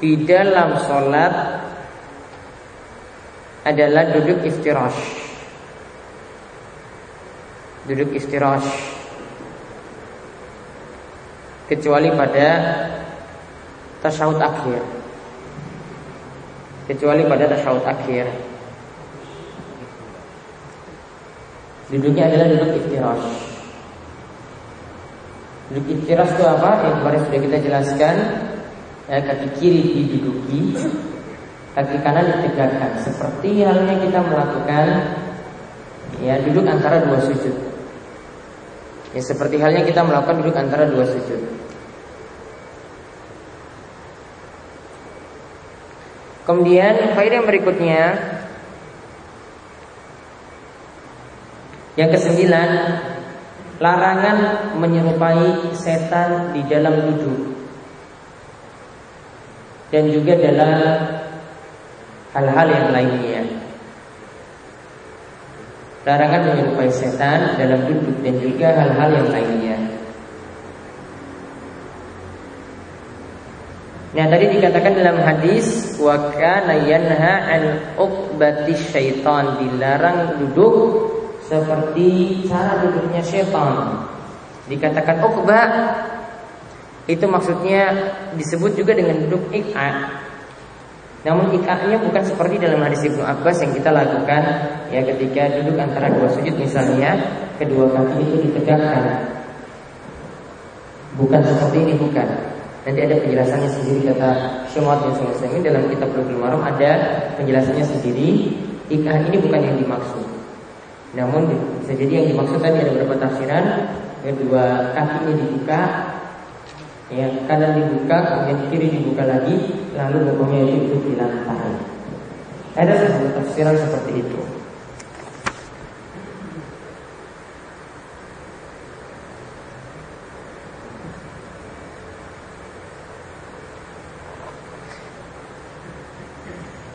di dalam sholat adalah duduk iftirash. Duduk iftirash, kecuali pada tasyahud akhir. Kecuali pada tasyahud akhir, duduknya adalah duduk iftirash. Duduk iftirash itu apa? Yang kemarin sudah kita jelaskan. Ya, kaki kiri diduduki, kaki kanan ditegakkan, seperti halnya kita melakukan, ya, duduk antara dua sujud. Ya, seperti halnya kita melakukan duduk antara dua sujud. Kemudian faedah berikutnya, yang ke-9, larangan menyerupai setan di dalam duduk dan juga dalam hal-hal yang lainnya. Larangan menyerupai setan dalam duduk dan juga hal-hal yang lainnya. Nah, tadi dikatakan dalam hadis wa kana yanha an uqbatis syaitan, dilarang duduk seperti cara duduknya syaitan. Dikatakan uqbah itu maksudnya disebut juga dengan duduk iqa. Namun iqa-nya bukan seperti dalam hadis Ibnu Abbas yang kita lakukan, ya, ketika duduk antara dua sujud misalnya, kedua kaki itu ditegakkan. Bukan seperti ini, bukan. Nanti ada penjelasannya sendiri, kata Syekh Muhammad bin Shalih Al-Utsaimin dalam kitab Bulughul Maram, ada penjelasannya sendiri. Iqa ini bukan yang dimaksud. Namun bisa jadi yang dimaksud tadi ada beberapa tafsiran. Kedua kakinya dibuka, ya, kanan dibuka, kemudian kiri dibuka lagi, lalu bokongnya itu duduk di lantai. Ada beberapa tafsiran seperti itu.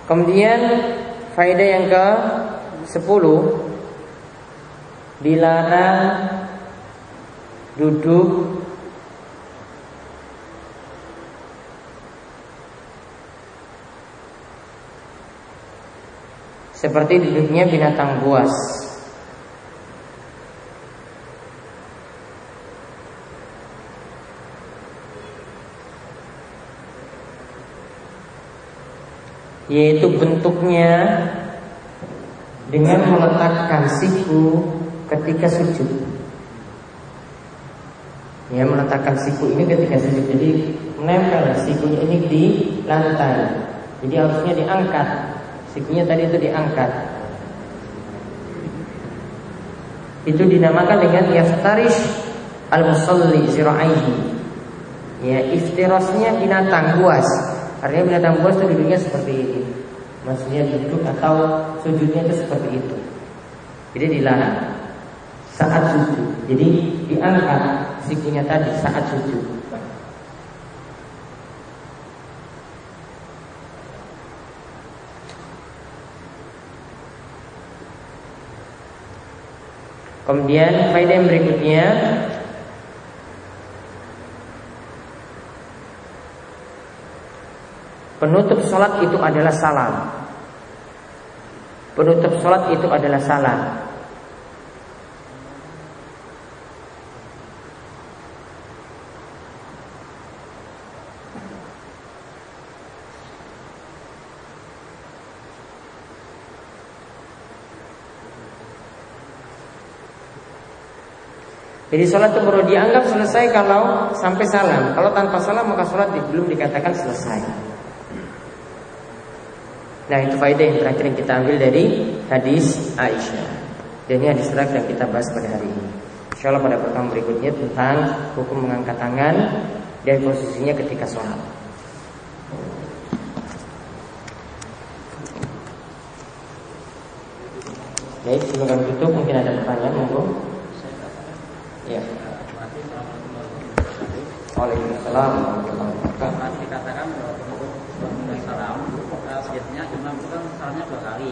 Kemudian faedah yang ke-10, dilarang duduk seperti duduknya binatang buas. Yaitu bentuknya dengan meletakkan siku ketika sujud. Ya, meletakkan siku ini ketika sujud. Jadi menempel sikunya ini di lantai. Jadi harusnya diangkat. Sikunya tadi itu diangkat. Itu dinamakan dengan yaftarish al-musalli zira'aihi. Ya, iftirasnya binatang buas. Artinya binatang buas itu duduknya seperti ini. Maksudnya duduk atau sujudnya itu seperti itu. Jadi dilarang saat sujud. Jadi diangkat sikunya tadi saat sujud. Kemudian faedah yang berikutnya, penutup sholat itu adalah salam. Penutup sholat itu adalah salam. Jadi sholat itu baru dianggap selesai kalau sampai salam. Kalau tanpa salam maka sholat belum dikatakan selesai. Nah, itu faedah yang terakhir yang kita ambil dari hadis Aisyah. Dan ini hadis terakhir yang kita bahas pada hari ini. Insyaallah pada pertemuan berikutnya tentang hukum mengangkat tangan dan posisinya ketika sholat. Baik, silakan tutup. Mungkin ada pertanyaan, monggo. Ya. Waalaikumsalam warahmatullahi wabarakatuh. Dikatakan bahwa penutup salam, biasanya imam itu kan salamnya 2 kali.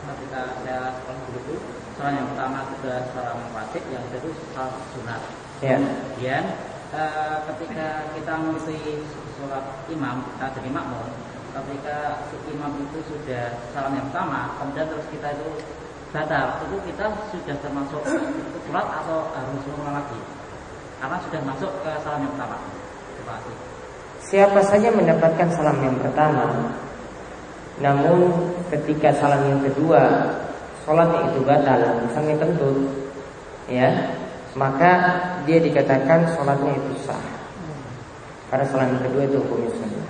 Ketika saya sekolah dulu, salam yang pertama sudah salam wajib, yang kedua salam sunat. Ya. Kemudian ketika kita mengikuti sholat imam, kita jadi makmum, ketika si imam itu sudah salam yang pertama, kemudian terus kita itu batal, itu kita sudah termasuk sholat atau harus mengulang lagi? Karena sudah masuk ke salam yang pertama. Terima kasih. Siapa saja mendapatkan salam yang pertama, namun ketika salam yang kedua sholatnya itu batal, misalnya kentut, ya, maka dia dikatakan sholatnya itu sah. Karena salam yang kedua itu hukumnya sunnah.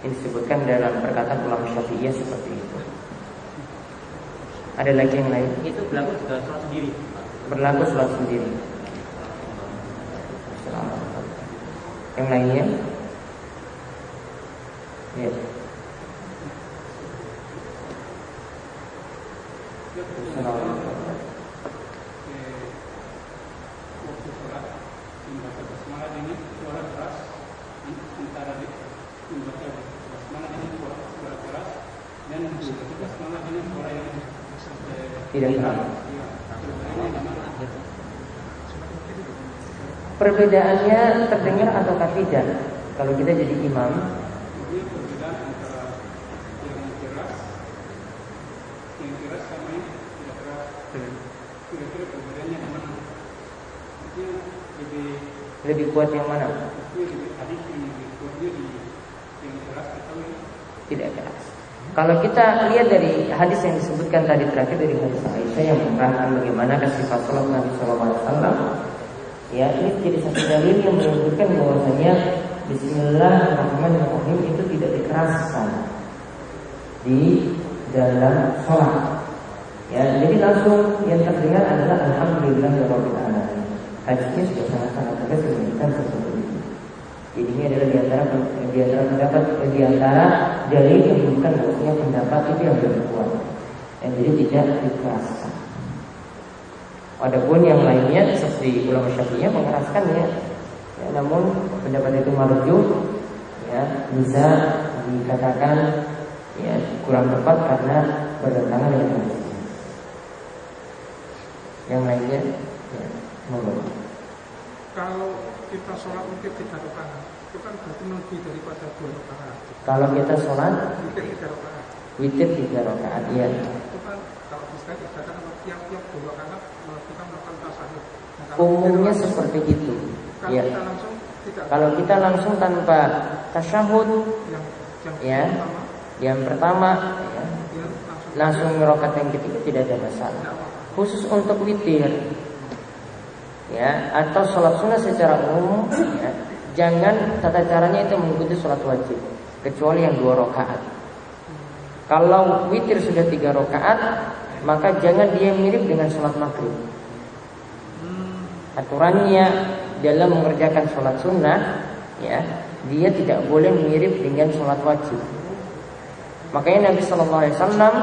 Ini disebutkan dalam perkataan ulama Syafi'iyah seperti itu. Ada lagi yang lain? Itu berlaku juga sholat sendiri. Berlaku sholat sendiri. Yang lainnya? Ya. Waktu sholat membaca basmalah ini suara keras, antara membaca basmalah ini suara keras dan membaca basmalah ini suara yang tidak keras. Perbedaannya terdengar atau tidak? Kalau kita jadi imam, Jadi perbedaan antara yang keras sama yang tidak keras. Kira-kira perbedaannya di mana? Itu lebih kuat yang mana? lebih hadis yang lebih kuatnya di yang keras atau yang Tidak keras. Kalau kita lihat dari hadis yang disebutkan tadi terakhir dari hadis Aisyah yang menerangkan bagaimana sifat salat Nabi SAW, ya, ini jadi satu dalil yang menunjukkan bahwasanya Bismillahirrahmanirrahim itu tidak dikeraskan di dalam sholat. Ya, jadi langsung yang terdengar adalah Alhamdulillahirabbil alamin. Hadisnya sudah sangat-sangat tegas menunjukkan seperti itu. Jadi ini adalah di antara dalil yang menunjukkan bahwasanya pendapat itu yang lebih kuat. Dan jadi tidak dikeraskan. Adapun yang lainnya seperti ulama Syafi'iyah mengeraskannya, ya, namun pendapat itu marjuh, ya, bisa dikatakan ya kurang tepat karena bertentangan dengan hadis. Yang lainnya, ya, monggo. kalau kita sholat mungkin 3 rakaat itu kan berarti lebih daripada 2 rakaat. Kalau kita sholat Mungkin 3 rakaat witir 3 rakaat, ya. itu kan kalau bisa dikatakan tiap-tiap 2 rakaat kita melakukan tasyahud. Umumnya seperti itu. Kalau Ya. kita langsung tidak. Kalau kita langsung tanpa tasyahud, yang ya, yang pertama, ya, langsung ngerokat yang ketiga tidak ada masalah. Khusus untuk witir, ya, atau sholat sunnah secara umum, ya, jangan tata caranya itu mengikuti sholat wajib, kecuali yang 2 rakaat. Kalau witir sudah 3 rakaat, maka jangan dia mirip dengan sholat maghrib. Aturannya dalam mengerjakan sholat sunnah, ya, dia tidak boleh mirip dengan sholat wajib. Makanya Nabi SAW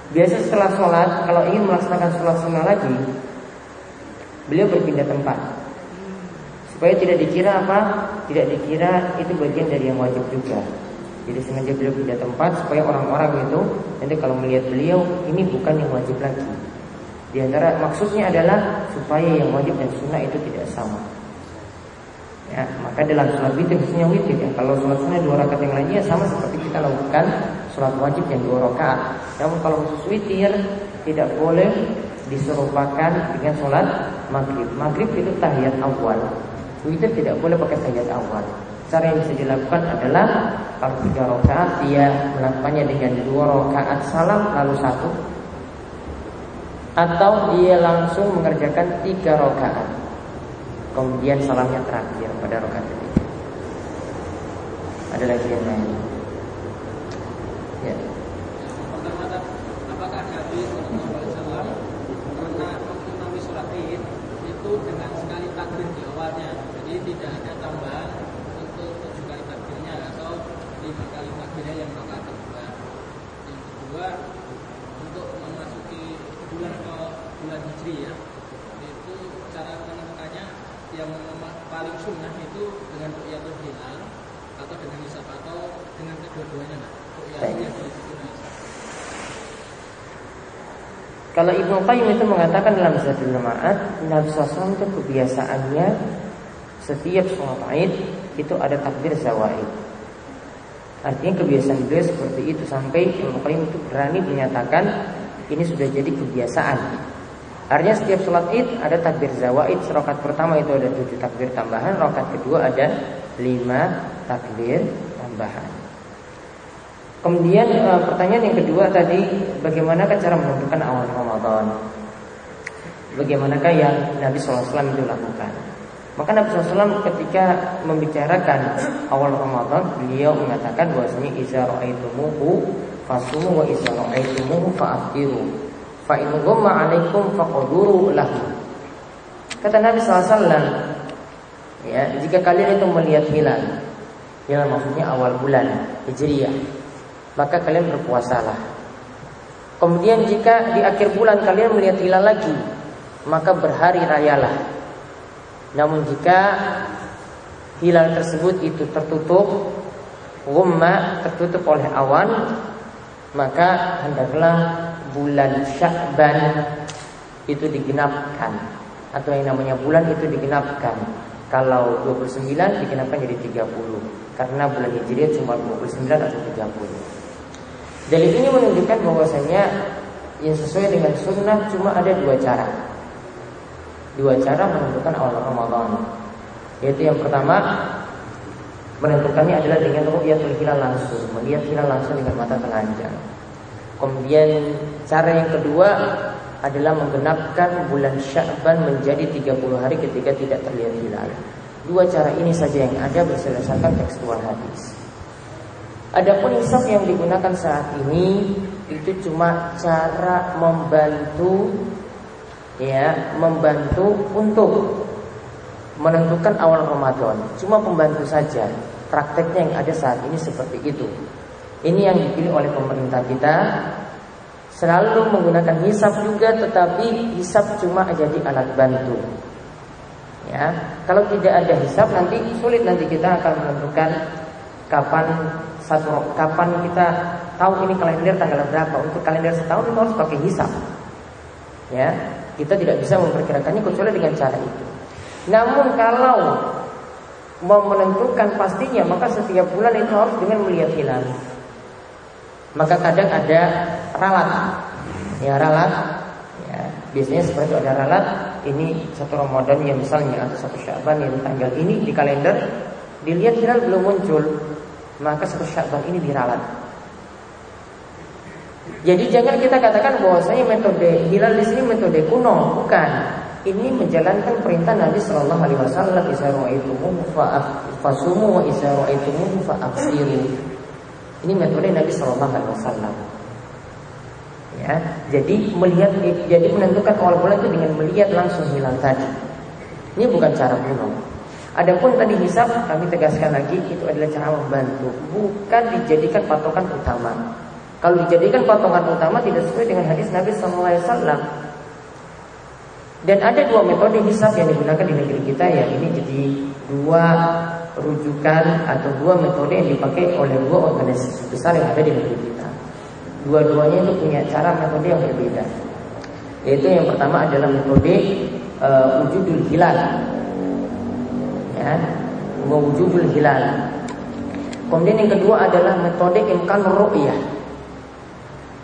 biasa setelah sholat, kalau ingin melaksanakan sholat sunnah lagi, beliau berpindah tempat supaya tidak dikira apa? Tidak dikira itu bagian dari yang wajib juga. Jadi sengaja beliau pindah tempat supaya orang-orang itu nanti kalau melihat beliau ini bukan yang wajib lagi. Di antara maksudnya adalah supaya yang wajib dan sunnah itu tidak sama. Ya, maka dalam sholat witir khususnya witir, ya, kalau sholat sunnah 2 rakaat yang lainnya sama seperti kita lakukan sholat wajib yang 2 rakaat. Namun kalau khusus witir tidak boleh diserupakan dengan sholat maghrib. Maghrib itu tahiyat awal, witir tidak boleh pakai tahiyat awal. Cara yang bisa dilakukan adalah kalau 3 rakaat dia melakukannya dengan 2 rakaat salam lalu 1, atau dia langsung mengerjakan 3 rakaat kemudian salamnya terakhir pada rakaat ketiga. Ada lagi yang lain? Ya. Apakah Nabi SAW pernah mengimami sholat id itu dengan sekali takbir di awalnya, jadi tidak ada tambahan untuk 7 kali takbirnya atau 5 kali takbirnya yang rakaat kedua. Yang kedua, untuk memasuki bulan Hijri, ya, itu cara menentukannya yang paling sunnah itu dengan ru'yatul hilal atau dengan hisab atau dengan kedua-duanya, nah. Kalau Ibnu Qayyim itu mengatakan dalam Zadul Ma'ad, Nabi SAW itu kebiasaannya setiap sholat Id itu ada takbir zawaid. Artinya kebiasaan beliau seperti itu, sampai Ibnu Qayyim itu berani menyatakan ini sudah jadi kebiasaan. Artinya setiap sholat Id ada takbir zawaid. Rakaat pertama itu ada 7 takbir tambahan, rakaat kedua ada 5 takbir tambahan. Kemudian pertanyaan yang kedua tadi, bagaimanakah cara menentukan awal Ramadan? Bagaimanakah yang Nabi SAW itu lakukan? Maka Nabi SAW ketika membicarakan awal Ramadan, beliau mengatakan bahwasanya iza ra'aitumuhu fasumu wa iza ra'aitumuhu fa'aftiru fa in ghamma 'alaikum faqduru lahu. Kata Nabi SAW, ya, jika kalian itu melihat hilal maksudnya awal bulan Hijriah, maka kalian berpuasalah. Kemudian jika di akhir bulan kalian melihat hilal lagi, maka berhari rayalah. Namun jika hilal tersebut itu tertutup, ghamma, tertutup oleh awan, maka hendaklah bulan Sya'ban itu digenapkan, atau yang namanya bulan itu digenapkan. Kalau 29 digenapkan jadi 30, karena bulan Hijriah cuma 29 atau 30. Dalil ini menunjukkan bahwasanya yang sesuai dengan sunnah cuma ada 2 cara. 2 cara menentukan awal Ramadan. Yaitu yang pertama, menentukannya adalah dengan ru'yatul hilal langsung, melihat hilal langsung dengan mata telanjang. Kemudian cara yang kedua adalah menggenapkan bulan Sya'ban menjadi 30 hari ketika tidak terlihat hilal. 2 cara ini saja yang ada berdasarkan tekstual hadis. Adapun hisab yang digunakan saat ini itu cuma cara membantu untuk menentukan awal Ramadan. Cuma pembantu saja. Prakteknya yang ada saat ini seperti itu. Ini yang dipilih oleh pemerintah kita, selalu menggunakan hisab juga, tetapi hisab cuma jadi alat bantu. Ya, kalau tidak ada hisab nanti sulit, nanti kita akan menentukan kapan kita tahu ini kalender tanggal berapa. Untuk kalender setahun itu harus pakai hisab. Ya, kita tidak bisa memperkirakannya kecuali dengan cara itu. Namun kalau mau menentukan pastinya, maka setiap bulan itu harus dengan melihat hilal. Maka kadang ada ralat. Ya, ralat. Ya, biasanya seperti itu, ada ralat. Ini 1 Ramadan ya misalnya, atau 1 Sya'ban yang tanggal ini di kalender, dilihat hilal belum muncul, maka 1 Sya'ban ini diralat. Jadi jangan kita katakan bahwasanya metode hilal di sini metode kuno, bukan. Ini menjalankan perintah Nabi Shallallahu Alaihi Wasallam, "Iza ra'aitumuhu fasumu wa iza ra'aitumuhu fa'afsiru." Ini metode Nabi Shallallahu Alaihi Wasallam. Ya, jadi menentukan awal bulan itu dengan melihat langsung hilal tadi. Ini bukan cara kuno. Adapun tadi hisab, kami tegaskan lagi, itu adalah cara membantu, bukan dijadikan patokan utama. Kalau dijadikan patokan utama tidak sesuai dengan hadis Nabi SAW. Dan ada 2 metode hisab yang digunakan di negeri kita, ya. Ini jadi 2 rujukan atau 2 metode yang dipakai oleh 2 organisasi besar yang ada di negeri kita. Dua-duanya itu punya cara metode yang berbeda. Yaitu yang pertama adalah metode wujudul hilal. Ya, wujudul hilal. Kemudian yang kedua adalah metode imkan ru'yah.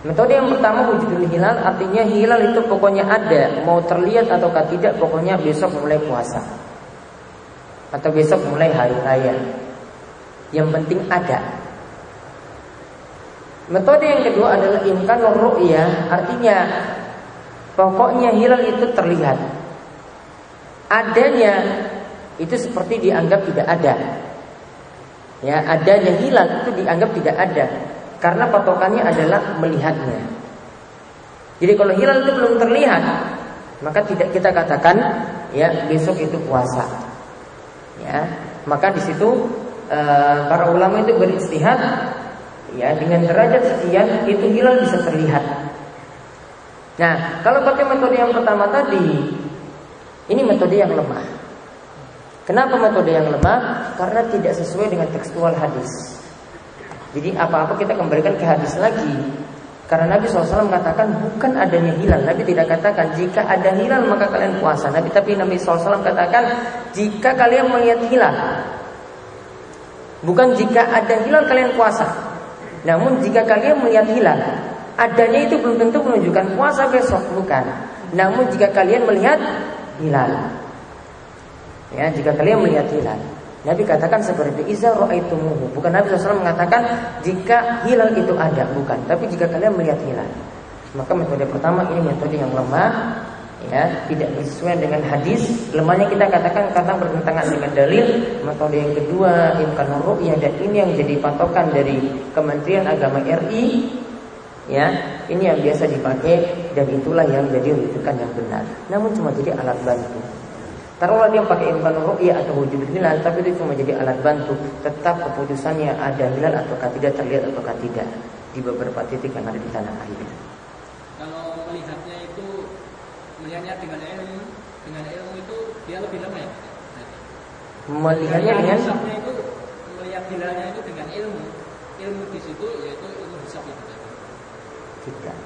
Metode yang pertama wujudul hilal, artinya hilal itu pokoknya ada, mau terlihat ataukah tidak, pokoknya besok mulai puasa atau besok mulai hari raya, yang penting ada. Metode yang kedua adalah imkan ru'yah, artinya pokoknya hilal itu terlihat, adanya itu seperti dianggap tidak ada. Ya, adanya hilal itu dianggap tidak ada, karena patokannya adalah melihatnya. Jadi kalau hilal itu belum terlihat, maka tidak kita katakan ya besok itu puasa. Ya, maka di situ para ulama itu beristihad, ya, dengan derajat sekian itu hilal bisa terlihat. Nah, kalau pakai metode yang pertama tadi, ini metode yang lemah. Kenapa metode yang lemah? Karena tidak sesuai dengan tekstual hadis. Jadi apa-apa kita kembalikan ke hadis lagi. Karena Nabi SAW katakan bukan adanya hilal. Nabi tidak katakan jika ada hilal maka kalian puasa. Tapi Nabi SAW katakan jika kalian melihat hilal. Bukan jika ada hilal kalian puasa. Namun jika kalian melihat hilal, adanya itu belum tentu menunjukkan puasa besok, bukan. Namun jika kalian melihat hilal, ya, jika kalian melihat hilal, Nabi katakan seperti iza ra'aitumuhu. Bukan Nabi SAW mengatakan jika hilal itu ada, bukan. Tapi jika kalian melihat hilal. Maka metode pertama ini metode yang lemah, ya, tidak sesuai dengan hadis. Lemahnya kita katakan bertentangan dengan dalil. Metode yang kedua imkanur ru'yah, dan ini yang jadi patokan dari Kementerian Agama RI, ya, ini yang biasa dipakai dan itulah yang jadi rujukan yang benar. Namun cuma jadi alat bantu. Taruhlah dia pakai imkanur ru'yah atau wujud hilal, tapi itu cuma jadi alat bantu. Tetap keputusannya ada hilal ataukah tidak, terlihat ataukah tidak di beberapa titik yang ada di tanah air. Kalau melihatnya dengan ilmu itu dia lebih lemah ya? Melihatnya dengan hisabnya itu, melihat hilalnya itu dengan ilmu di situ yaitu ilmu hisab itu. Tidak.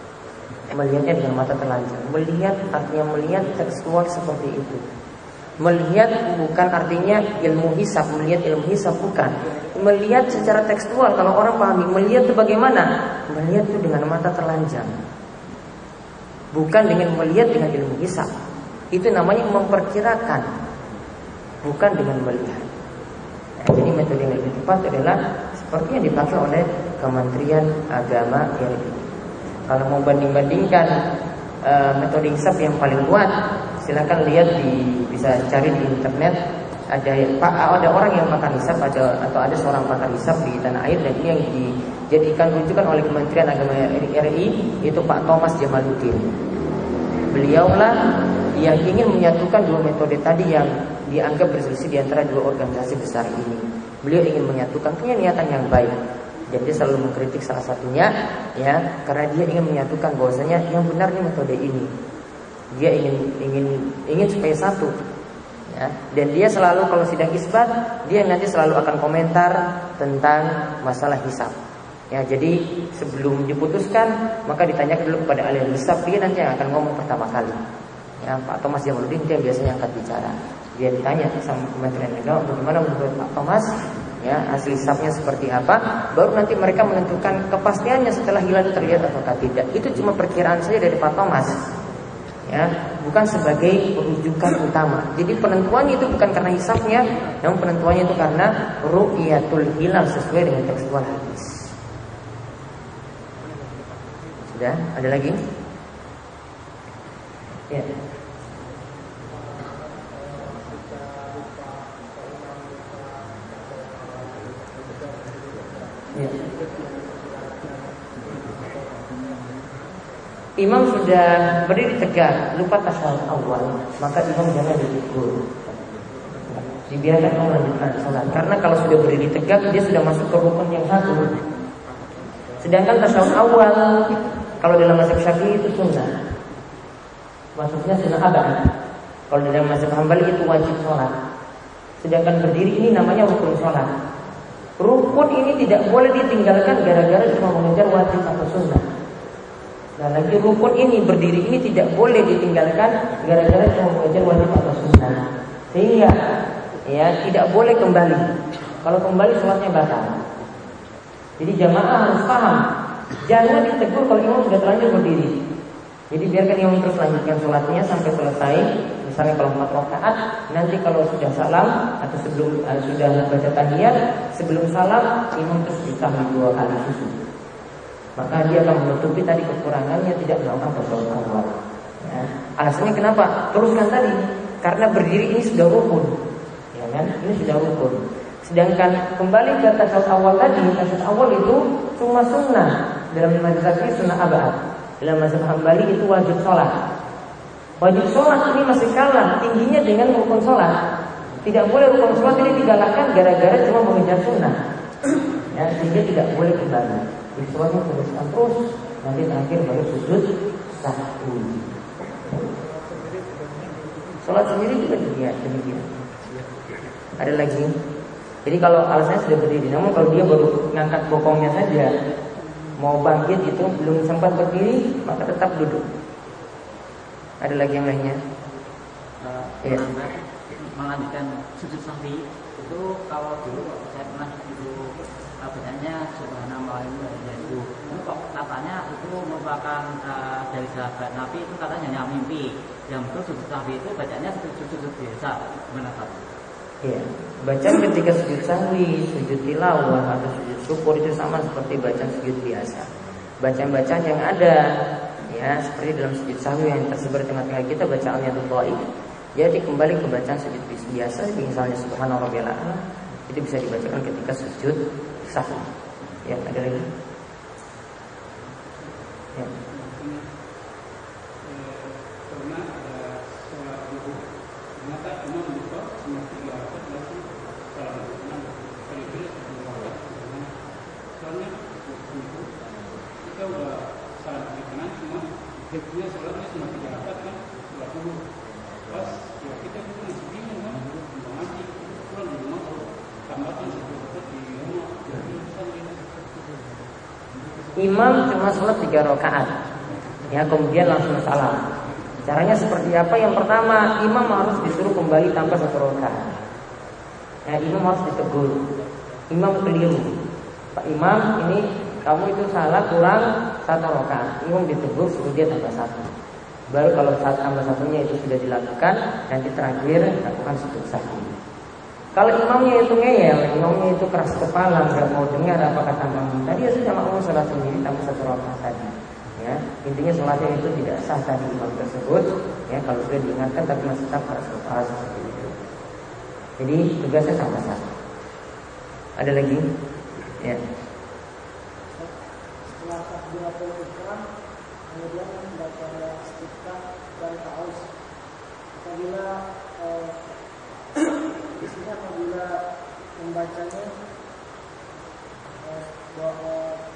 Melihatnya dengan mata telanjang. Melihat artinya melihat tekstual seperti itu. Melihat bukan artinya ilmu hisab. Melihat ilmu hisab bukan. Melihat secara tekstual. Kalau orang pahami melihat itu bagaimana? Melihat itu dengan mata telanjang, bukan dengan melihat dengan ilmu hisab. Itu namanya memperkirakan, bukan dengan melihat. Nah, jadi metode yang lebih tepat adalah seperti yang dipakai oleh Kementerian Agama RI. Kalau mau banding-bandingkan metode hisab yang paling kuat, silakan lihat bisa cari di internet. Ada orang yang pakar hisab, atau ada seorang pakar hisab di tanah air, dan ini yang dijadikan rujukan oleh Kementerian Agama RI, itu Pak Thomas Jamaluddin. Beliaulah yang ingin menyatukan dua metode tadi yang dianggap berselisih di antara dua organisasi besar ini. Beliau ingin menyatukan, punya niatan yang baik, dan dia selalu mengkritik salah satunya, ya, karena dia ingin menyatukan bahwasanya yang benar nih metode ini. Dia ingin supaya satu. Ya, dan dia selalu kalau sidang isbat, dia nanti selalu akan komentar tentang masalah hisab. Ya, jadi sebelum diputuskan maka ditanyakan dulu kepada ahli hisab, dia nanti yang akan ngomong pertama kali. Ya, Pak Thomas Jamaluddin dia biasanya angkat bicara. Dia ditanya sama Kementerian Agama, bagaimana menurut Pak Thomas, ya, hasil hisabnya seperti apa? Baru nanti mereka menentukan kepastiannya setelah hilal terlihat atau tidak. Itu cuma perkiraan saja dari Pak Thomas. Ya, bukan sebagai rujukan utama. Jadi penentuannya itu bukan karena hisabnya, namun penentuannya itu karena ru'yatul hilal sesuai dengan tekstual hadis. Sudah, ada lagi? Ya. Ya. Imam sudah berdiri tegak, lupa tasyahud awal, maka imam jangan ditegur. Dibiarkan melanjutkan sholat. Karena kalau sudah berdiri tegak, dia sudah masuk ke rukun yang satu. Sedangkan tasyahud awal, kalau dalam mazhab Syafi'i itu sunnah. Maksudnya sunnah abad. Kalau dalam mazhab Hambali itu wajib sholat. Sedangkan berdiri ini namanya rukun sholat. Rukun ini tidak boleh ditinggalkan gara-gara cuma mengejar wajib atau sunnah. Nah, lagi rukun ini, berdiri ini tidak boleh ditinggalkan gara-gara cuma mengejar wajib atau sunnah. Sehingga ya tidak boleh kembali. Kalau kembali sholatnya batal. Jadi jamaah harus paham, jangan ditegur kalau imam sudah terlanjur berdiri. Jadi biarkan imam terus lanjutkan sholatnya sampai selesai. Misalnya kalau 4 rakaat, nanti kalau sudah salam atau sebelum sudah baca tahiyat, sebelum salam imam terus ditambah 2 kali sujud. Maka dia akan menutupi tadi kekurangannya, tidak melakukan tasyahud awal. Ya. Alasannya kenapa? Teruskan tadi, karena berdiri ini sudah rukun, ya kan? Ini sudah rukun. Sedangkan kembali ke tasyahud awal tadi, tasyahud awal itu cuma sunnah. Dalam mazhab Syafi'i sunnah abad. Dalam mazhab Hambali itu wajib sholat. Wajib sholat ini masih kalah tingginya dengan rukun sholat. Tidak boleh rukun sholat ini digalakkan gara-gara cuma mengejar sunnah. Ya, sehingga tidak boleh kembali. Jadi sholatnya teruskan terus, nanti terakhir baru sujud sahwi. Sholat sendiri juga demikian. Ada lagi. Jadi kalau alasannya sudah berdiri, namun kalau dia baru ngangkat bokongnya saja, mau bangkit itu belum sempat berdiri maka tetap duduk. Ada lagi yang lainnya? Ya. Melanjutkan sujud sahwi itu kalau dulu saya pernah itu bacanya subhanallah itu kok katanya itu merupakan dari sahabat Nabi itu katanya hanya mimpi. Yang betul sujud sahwi itu bacanya sujud biasa, gimana Pak? Iya, bacaan ketika sujud sahwi, sujud tilawah atau sujud syukur itu sama seperti bacaan sujud biasa. Bacaan-bacaan yang ada ya seperti dalam sujud sahwi yang tersebar di tengah-tengah kita bacaannya itu dhaif. Jadi kembali ke bacaan sujud biasa, misalnya subhanarabbiyal a'la, itu bisa dibacakan ketika sujud sahwi. Ya, ada lagi? Ya. Pernah ada sholat zuhur, ternyata imam buka cuma 3 rakaat langsung sholat enam kali pilih 1 rakaat. Soalnya itu kita udah salat di kanan cuma hikmahnya sholatnya cuma 3 rakaat kan sholat zuhur. Pas ya kita itu masih bingung kan, nanti pulang di rumah tambahkan 1 rakaat di rumah. Imam cuma sholat 3 rakaat, ya kemudian langsung salam. Caranya seperti apa? Yang pertama, imam harus disuruh kembali tanpa 1 rakaat. Ya, imam harus ditegur. Imam keliru. Pak Imam, ini kamu itu salah kurang 1 rakaat. Imam ditegur suruh dia tambah 1. Baru kalau tambah 1-nya itu sudah dilakukan, nanti terakhir lakukan sujud sahwi. Kalau imamnya itu ngeyel, imamnya itu keras kepala, nggak mau dengar apa kata makmum, tadi ya sudah makmum sholat sendiri tambah 1 rakaat tadi. Ya, intinya sholatnya itu tidak sah tadi imam tersebut. Ya, kalau sudah diingatkan tapi masih tetap keras kepala seperti itu. Jadi tugasnya tambah 1. Ada lagi? Ya. Setelah takbiratul ihram, kemudian membaca istiftah dan ta'awuz. Apabila di sini apabila membacanya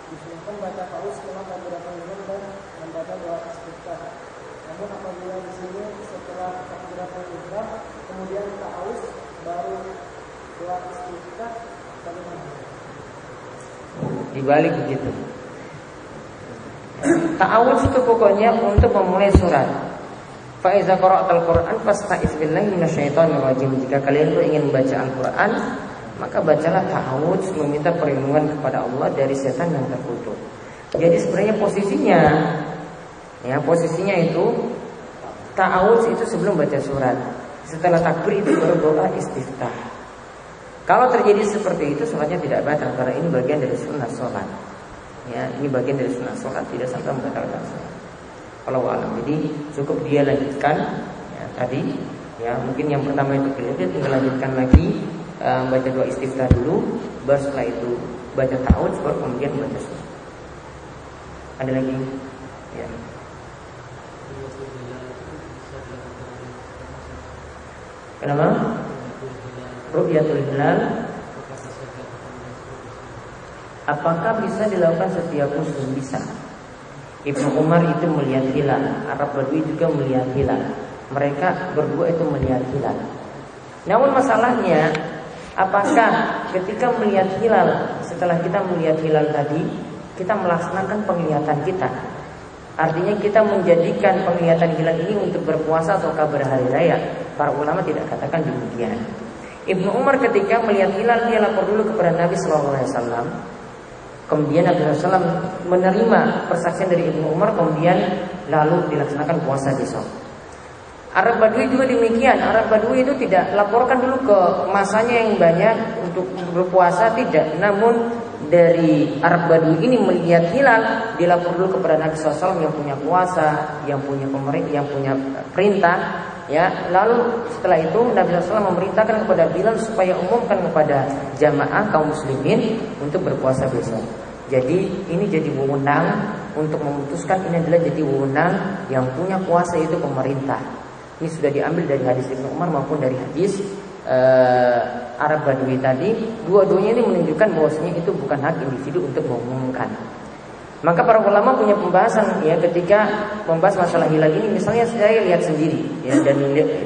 disunahkan baca ta'awuz setelah takbiratul ihram dan membaca doa istiftah. Namun apabila di sini setelah takbiratul ihram kemudian ta'awuz baru doa istiftah, bagaimana? Dibalik begitu. Ta'awuz itu pokoknya untuk memulai surat. Fa iza qara'tal Qur'an fasta'iz billahi minasyaitonir rajim. Jika kalian itu ingin membaca Al-Qur'an, maka bacalah ta'awuz, meminta perlindungan kepada Allah dari setan yang terkutuk. Jadi sebenarnya posisinya itu ta'awuz itu sebelum baca surat. Setelah takbir itu baru doa istiftah. Kalau terjadi seperti itu sholatnya tidak batal karena ini bagian dari sunnah sholat. Ya, ini bagian dari sunnah sholat, tidak sampai membatalkan sholat. Kalau alam, jadi cukup dia lanjutkan ya, tadi. Ya, mungkin yang pertama itu dia tinggal lanjutkan lagi baca doa istiftah dulu, baru setelah itu baca ta'awudz, baru kemudian baca surat. Ada lagi? Ya. Kenapa? Ru'yatul hilal apakah bisa dilakukan setiap muslim? Bisa. Ibnu Umar itu melihat hilal, Arab Badui juga melihat hilal. Mereka berdua itu melihat hilal. Namun masalahnya, apakah ketika melihat hilal, setelah kita melihat hilal tadi, kita melaksanakan penglihatan kita? Artinya kita menjadikan penglihatan hilal ini untuk berpuasa ataukah berhari raya? Para ulama tidak katakan demikian. Ibnu Umar ketika melihat hilal, dia lapor dulu kepada Nabi SAW. Kemudian Nabi SAW menerima persaksian dari Ibnu Umar, kemudian lalu dilaksanakan puasa besok. Arab Badui juga demikian. Arab Badui itu tidak laporkan dulu ke masanya yang banyak untuk berpuasa, tidak. Namun dari Arab Badui ini melihat hilal, dilapor dulu kepada Nabi SAW yang punya kuasa, yang punya pemerintah, yang punya perintah. Ya, lalu setelah itu Nabi SAW memerintahkan kepada Bilal supaya umumkan kepada jamaah kaum muslimin untuk berpuasa besok. Jadi ini jadi wewenang untuk memutuskan, ini adalah jadi wewenang yang punya kuasa itu pemerintah. Ini sudah diambil dari hadis Ibnu Umar maupun dari hadis Arab Badui tadi. Dua-duanya ini menunjukkan bahwasanya itu bukan hak individu untuk mengumumkan. Maka para ulama punya pembahasan ya ketika membahas masalah hilal ini. Misalnya saya lihat sendiri ya,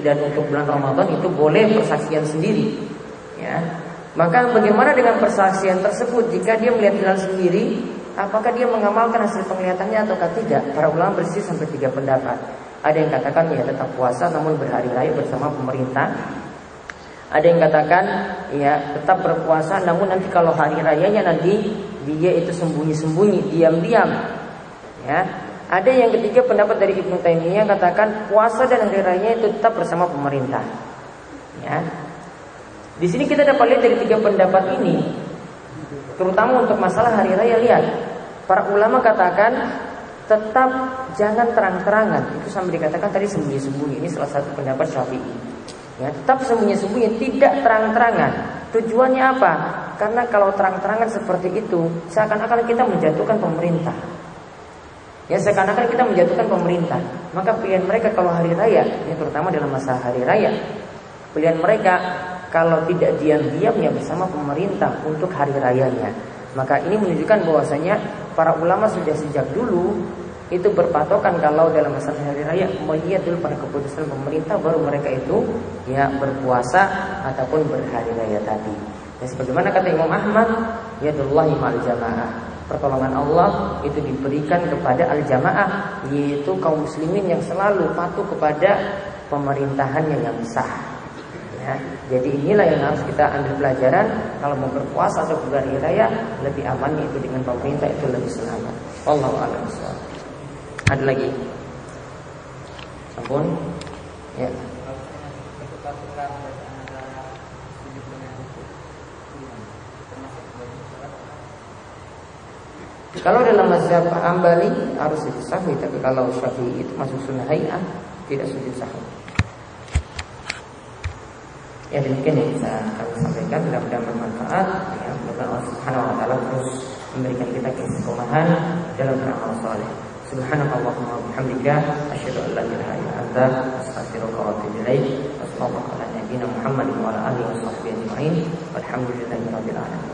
dan untuk bulan Ramadan itu boleh persaksian sendiri ya. Maka bagaimana dengan persaksian tersebut jika dia melihat hilal sendiri apakah dia mengamalkan hasil penglihatannya ataukah tidak? Para ulama berselisih sampai 3 pendapat. Ada yang katakan ya tetap puasa namun berhari raya bersama pemerintah. Ada yang katakan ya tetap berpuasa namun nanti kalau hari rayanya nanti dia itu sembunyi-sembunyi, diam-diam. Ya. Ada yang ketiga pendapat dari Ibnu Taimiyah katakan puasa dan hari rayanya itu tetap bersama pemerintah. Ya. Di sini kita dapat lihat dari 3 pendapat ini, terutama untuk masalah hari raya, lihat para ulama katakan tetap jangan terang-terangan. Itu sampai dikatakan tadi sembunyi-sembunyi. Ini salah satu pendapat Syafi'i. Ya, tetap sembunyi-sembunyi, tidak terang-terangan. Tujuannya apa? Karena kalau terang-terangan seperti itu, seakan-akan kita menjatuhkan pemerintah. Ya, seakan-akan kita menjatuhkan pemerintah. Maka pilihan mereka kalau hari raya, ini terutama dalam masa hari raya, pilihan mereka kalau tidak diam-diam ya bersama pemerintah untuk hari rayanya. Maka ini menunjukkan bahwasanya para ulama sudah sejak dulu itu berpatokan kalau dalam masalah hari raya melihat dulu pada keputusan pemerintah baru mereka itu ya berpuasa ataupun berhari raya tadi. Dan sebagaimana kata Imam Ahmad, yadullahi ma'al jamaah. Pertolongan Allah itu diberikan kepada al-jamaah, yaitu kaum muslimin yang selalu patuh kepada pemerintahannya yang sah. Ya, jadi inilah yang harus kita ambil pelajaran. Kalau mau berpuasa atau berhari raya, lebih aman itu dengan pemerintah, itu lebih selamat. Wallahu a'lam bishawab. Ada lagi? Sampun? Ya. Kalau dalam mazhab Hambali harus sujud sahwi, tapi kalau Syafi'i itu masuk sunnah hay'ah, tidak sujud sahwi. Ya demikian yang bisa kami sampaikan, mudah-mudahan bermanfaat. Ya, mudah-mudahan Allah Subhanahu wa taala terus memberikan kita keistiqomahan dalam beramal saleh. Subhanakallahumma wa bihamdika asyhadu an la ilaha illa anta astaghfiruka wa atubu ilaik. Wassallallahu ala nabiyyina Muhammadin wa ala alihi wa sahbihi ajma'in. Walhamdulillahirabbil alamin.